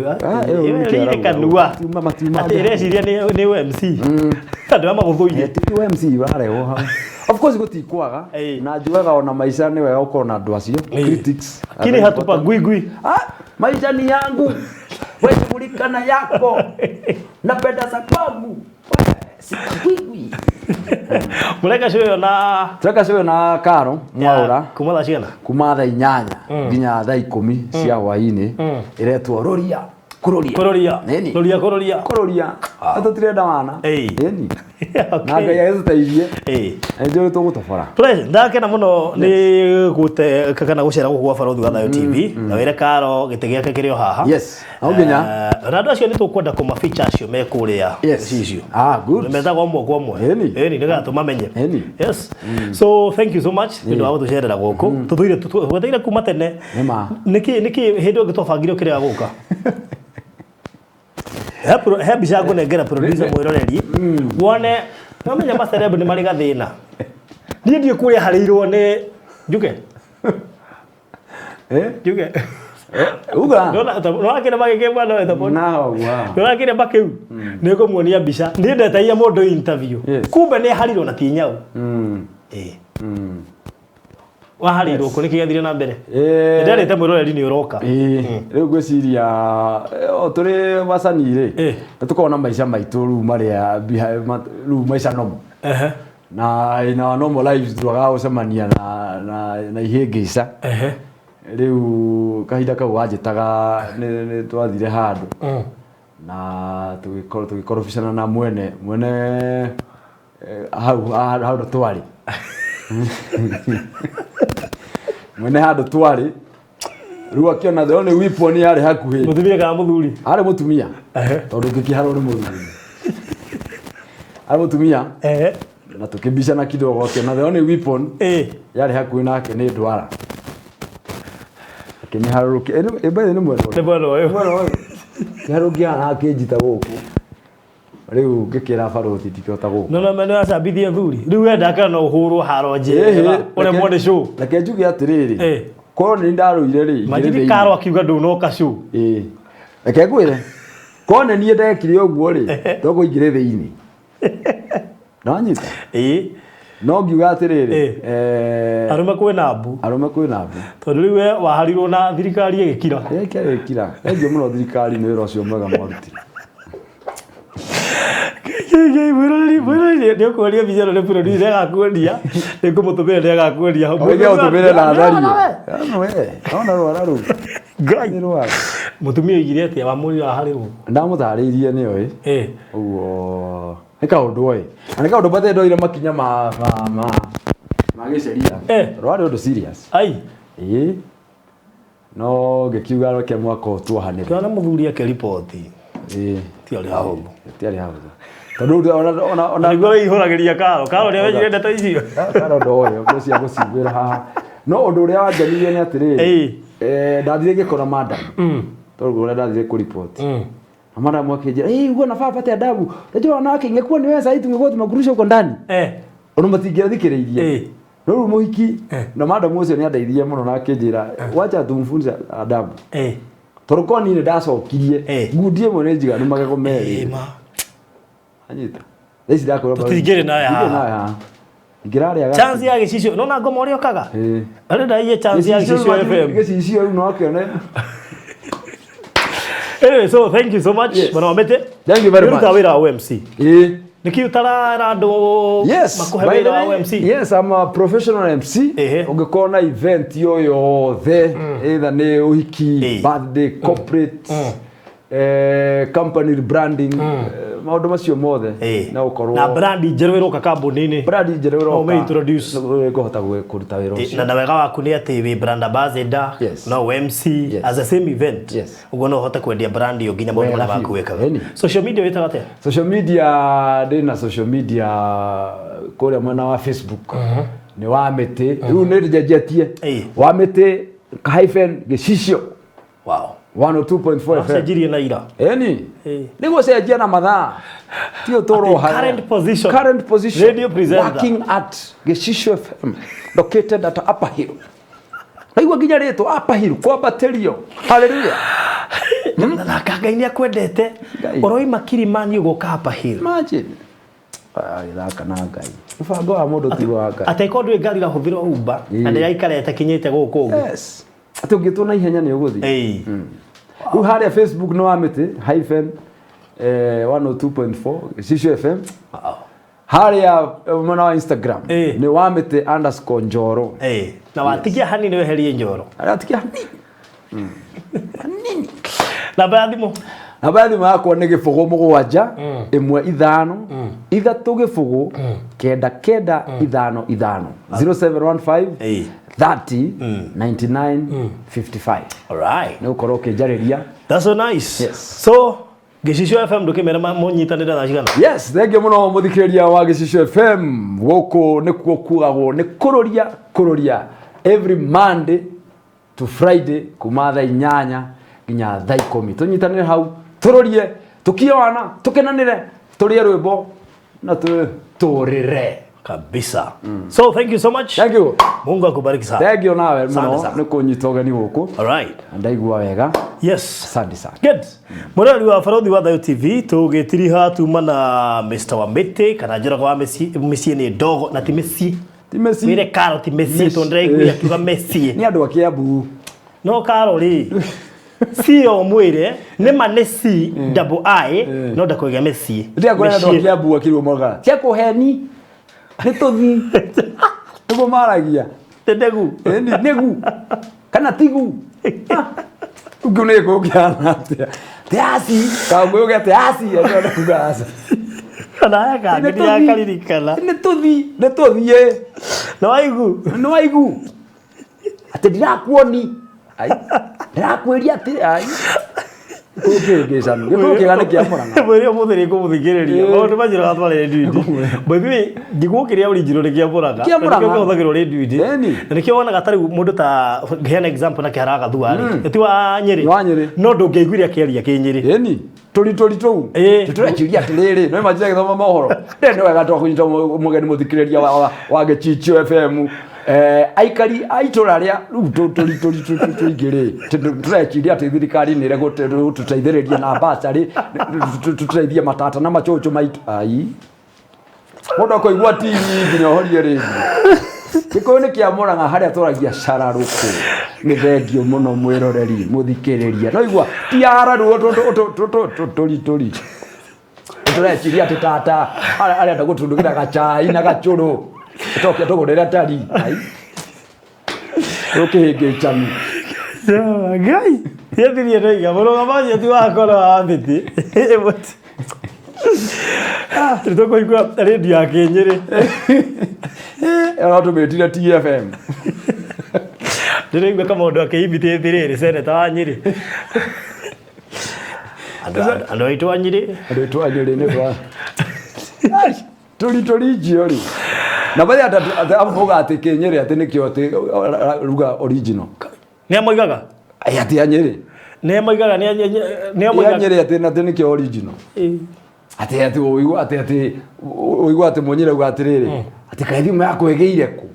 ire kanua ati ireciria ni MC andu amaguthuire ti MC wareho ha of course gutikwaga na njugaga ona maisha ni wega ukorwo na andu acio critics kile hatupa gwigwi maisha ni yangu wewe mulikana yako napenda za kwangu sikagwigwi muleka shoyo na karo mwaura kumala ciana kuma thaa 8 nginya thaa 10 cia hwaini iretwo kuroria atutirenda wana eni na ngai agĩtũteithie ndio tũgũtobora please ndake na muno ni gute kana gucera gukwa Barothi wa Thayo TV na wire karo gite giake kirio haha yes auginya rado acio ni tukwenda kuma feature acio me kuria icio good metaga omwe kwa omwe eni niga tumamenye yes so thank you so much ndio wa gutucerera guku tuthuire tweteire kuma tene niki hindu ngitobangire kiria guka Hebi jago negera producer mwiroreri wone nomenya macerebu ni mari gathina ni ndio kuria harirwo ne njuke njuke uga no akire bagike bwana etapo no akire bakeu ni kumuonia mbica ni ndetaia mundu interview kumbe ni harirwo na tinyau waharirwo kuri kigathire na mbere ndarete mwiroreri ni uroka riu gwiciria turi wacanire tukona maisha maitu ru maria ru maisha nomo na ina normal lives twaga ucemania na ihingica riu kahinda kau wanjitaga ni twathire handu na tugikorofishana na mwene hau twari mwene handu twari riu akiona the only weapon yari hakuhi mutumia kana muthuri ari mutumia tondu ngikiharo ni muthuri ari mutumia na tukibishana kidogo akiona the only weapon yari hakuhi nake ni ndwara akiniharuki ebe ni mwene kiharukia na akijita guku riu ngikira Barothi tikota guku no mene acambithia thuri riu enda kana uhurwo haronje ore mwone show reke njuge atiriri ko ni ndaruire ri majidi karo akiuga ndunoka show reke ngwire ko ni nie ndekire uguo ri togo ingire thiini nanyita no ngiuga atiriri arume kwina mbu tondu riu waharirwo na thirikari igikira engio muno thirikari ni wira ucio mwega mwaruti ndio kuonia vijana le producer agakuonia nikumutumira ndio agakuonia ho ndio utumire na thario ona rwararu ngai mutumia igire ati wa muri wa harirwo ndamuthariirie ni oi uguo nika undu oi nika undu bathe ndoire makinya ma giceria rwari undu serious no ngikiuga roke mwako tuhanire kana muthuri ake report tiari hao tondu ona igwa ihuragiria karo ria wenjire ndeto icio karo ndoyo gucia gucibira haha no undu uria wanjanirie ni atiri ndathire ngikora madam togo ura ndathire ku report madam akinjira ugo nafaa pate adabu unajua wanawake ingekuwa ni wewe sasa tungekuwa tumekurusha huko ndani ono matingirathikiririe no muhiki na madam ucio ni andeithia muno na akinjira wacha tumfunze adabu toroko ni ndacokirie ngundie mo njiga ni magego meri anyita thesi ndakora tutigire naye ha ngirari aga chance ya gicicio nona ngoma uri okaga arenda iye chance ya gicicio FM gicicio no akione. Anyway, so thank you so much bwana Wamiti. Thank you very much. You're the OMC. Niki utara ndo makuhebera OMC. Yes, I'm a professional MC. Ungekona event yoyo either ni uhiki, birthday, corporate, company branding, maundu macio mothe na ukorwo na brand njerwero ka kambuni-ini brand njerwero no me introduce kuhota kuruta wira ucio na wega waku ni ati wi brand ambassador no MC as a same event ugo no hota kwendia brand yo ginya maundu mara baku weka social media wita gate social media ndina social media kore mwana wa Facebook ni Wamiti riu ni njejetie Wamiti -gicicio wow 102.4 FM. Sajirie na ira. Nigo sejia na mathaa. Tio toro current position. Current position. Radio presenter. Working at Geshisho FM. Located at Upper Hill. Naigua ginya rito Upper Hill kwa Batelio. Hallelujah. Na kagaini akwendete. Oroi Kilimani ugoka Upper Hill. Imagine. Thaka na ngai. Ubango wa mundu ti waka. Ataiko ndwe ngari gahuthira Uber. Ande yaikarete kinyite guku. Yes. Ati ungitwo na ihenya ni uguthi. Riu haria Facebook no Wamiti -102.4 Geshisho FM. Haria mwana wa Instagram ni Wamiti_Njoro. Na watikia hani ni weherie Njoro. Atikia hani. Na baadhi yakwa ni gibugu 7 1 5 3 gibugu 9 9 5 5 0715 30 99 55. Alright. No koroke jariria. That's so nice. Yes. So Geshisho FM ndukimera munyitanira na cigana. Yes, thank you muno muthikiriria wa Geshisho FM. Goko nikuo kugagwo ni kuroria every Monday to Friday kuma thaa 8 nginya thaa 10. Tunyitanire hau turorie tukiona tukenanire turie rwimbo na turire kabisa. So thank you so much. Thank you. Mungu akubariki sana. Thank you nawe muno nikunyita ugeni guku. Alright. Ndaigua wega. Yes. Asante sana. Good. Murali wa Farodhi wa Thayo TV tugitiri hatuma na Mr. Wamiti kana njorogo wa MICIE ni NDOGO na ti MICIE. Ti MICIE. Mire Karo ti MICIE to ndiraigua akiuga MICIE. Ni andu akiambu. No Karo ri. Sio mwire ni manesi double I no ndakuiga MICIE. Ndia kwa andu akiambu akirwo moga. Tia kuheni. Ni tuthi. Tugo maragia. Tendegu. Negu. Kana tigu. Ugune ko kiana atia. Teasi. Kago ge teasi ndo kugasa. Kana yaka ngiria kalirikana. Ni tuthi ye. No aigu. Ati ndirakuoni. Ai. Ndirakweria ati ai. Kugegezana. Giko kigane kia muranga. Bwerio muthiri ko muthikiriria. Maundu majira gatware radio. Baby ngigukiria original ni kia muranga. Nikio uthagirwo radio indi. Nikio wona gatari mundu ta heana example na kiharaga thuari. Eti wa Nyeri. No ndungeiguria kiaria ki Nyeri. Turi tou. Turachiria atiriri. No imagine githoma mohoro. Ndio wega to kunyita mugeni muthikiriria wa Geshisho FM. Aikari aitora ria turi igiri turachiria ati thirikari ni rego tuteithiriria na basari tuteithia matata na machocho maitu ai mundu koigua TV nginya horie ringi kiko ni kia muranga haria turagia shararuku ni thengio muno mwiroreri muthikiriria no igua tiara ruo turi turachiria ati tata aria ndagutundukira gachai na gachuru toke tugurira tari ai okege chami gai yedirie reiga boro maji tu akora Wamiti tritoko ikwa radio ya Nyeri watu betira TFM ndirenga kama ndo akaibite thiriri seneta wa Nyeri ando aitwa Nyeri ni twa turi jiori Na baadhi atamuga ati Kenyere ati nikio ati ruga original. Ni amoigaga? Ati anyere. Ni amoigaga ni amoigaga. Anyere ati nikio original. Ati uigwa ati monyere uga atiriri. Ati kaithima yako egeire ku.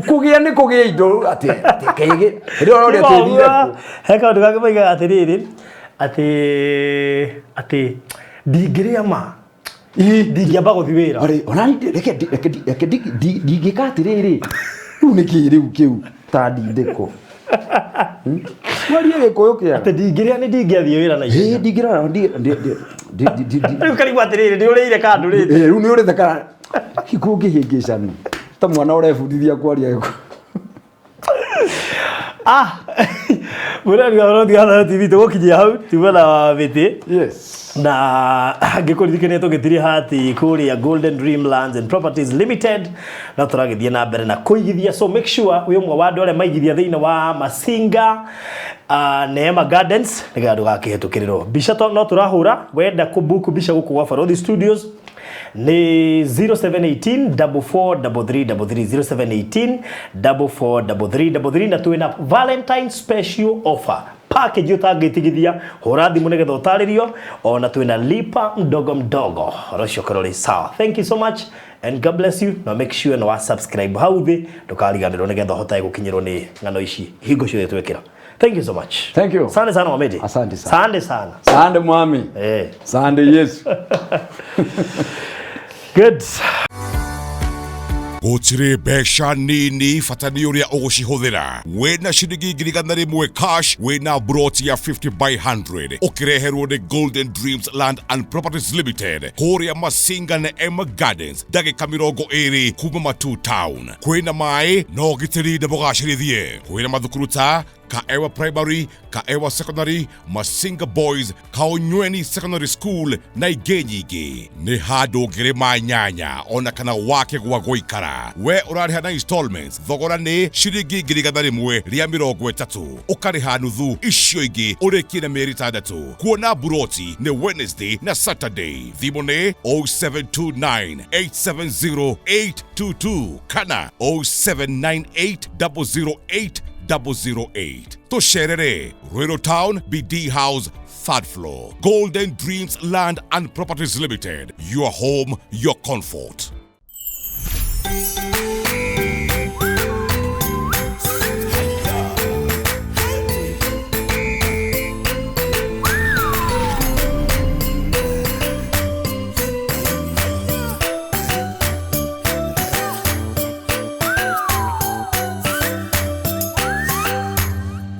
Kugia ni kugia indo ati kege. Rio ro atirire ku. Heka ndu gake moigaga atiriri. Ati ndingiria ma. Ndingiamba guthi wira. Ori ona reke ndingika atiriri. Riu niki riu kiu ta ndindiko. Mwari gikuyu kia. Ati ndingiria ni ndingiathie wira na icio. Ndingira Riu karibu atiriri ndi urire kandu riti. Riu ni urire kana. Hingicani. Ta mwana urebundithia kwaria giko. Mwana ndio TV tugokinyia hau tumana Wamiti. Yes. Na ngikuririkania tugitiri hati kuria Golden Dreamlands and Properties Limited na turagithia na mbere na kuigithia, so make sure uyu mwe wa ndore maigithia thiini wa Masinga Neema Gardens niga ndugakihetukirirwo bica no turahura wenda kubuku bica guku gwa Farodhi Studios ni 0718 443333 0718 na tuwe na Valentine special offer package yotangitigithia hura thimu nigetha utaririo ona twina lipa mdogo rocio korori sawa. Thank you so much and God bless you. Now make sure no subscribe hauthi ndukariganirwo nigetha hotaye gukinyirwo ni ngano ici hingo cio twekira. Thank you so much. Thank you. Asante sana Wamiti. Asante sana. Asante sana. Asante mwami. Asante Yesu. Good. Gutire mbeca nini fatani uria ugucihuthira wena ciringi 1,000 cash wena broti ya 50 by 100 ukireherwo ni Golden Dreams Land and Properties Limited kuria Masinga na Emma Gardens ndagika 20 kuma Matu Town. Kwina mai no gitiri na bugacirithie kwina mathukuru ta Kaewa Primary, Kaewa Secondary, Masinga Boys, Kaonyweni Secondary School na Igenyige. Ni hado girema nyanya ona kana wake gwa goikara. We urariha na installments thogora ni ciringi 1,000 ria 30 ukariha nuthu icio ingi urikie na mieri 6. Kuona buroti ni Wednesday na Saturday. Thimu ni 0729870822 kana 0798008008. Tosherere, Ruiru Town, BD House, 3rd floor. Golden Dreams Land and Properties Limited. Your home, your comfort.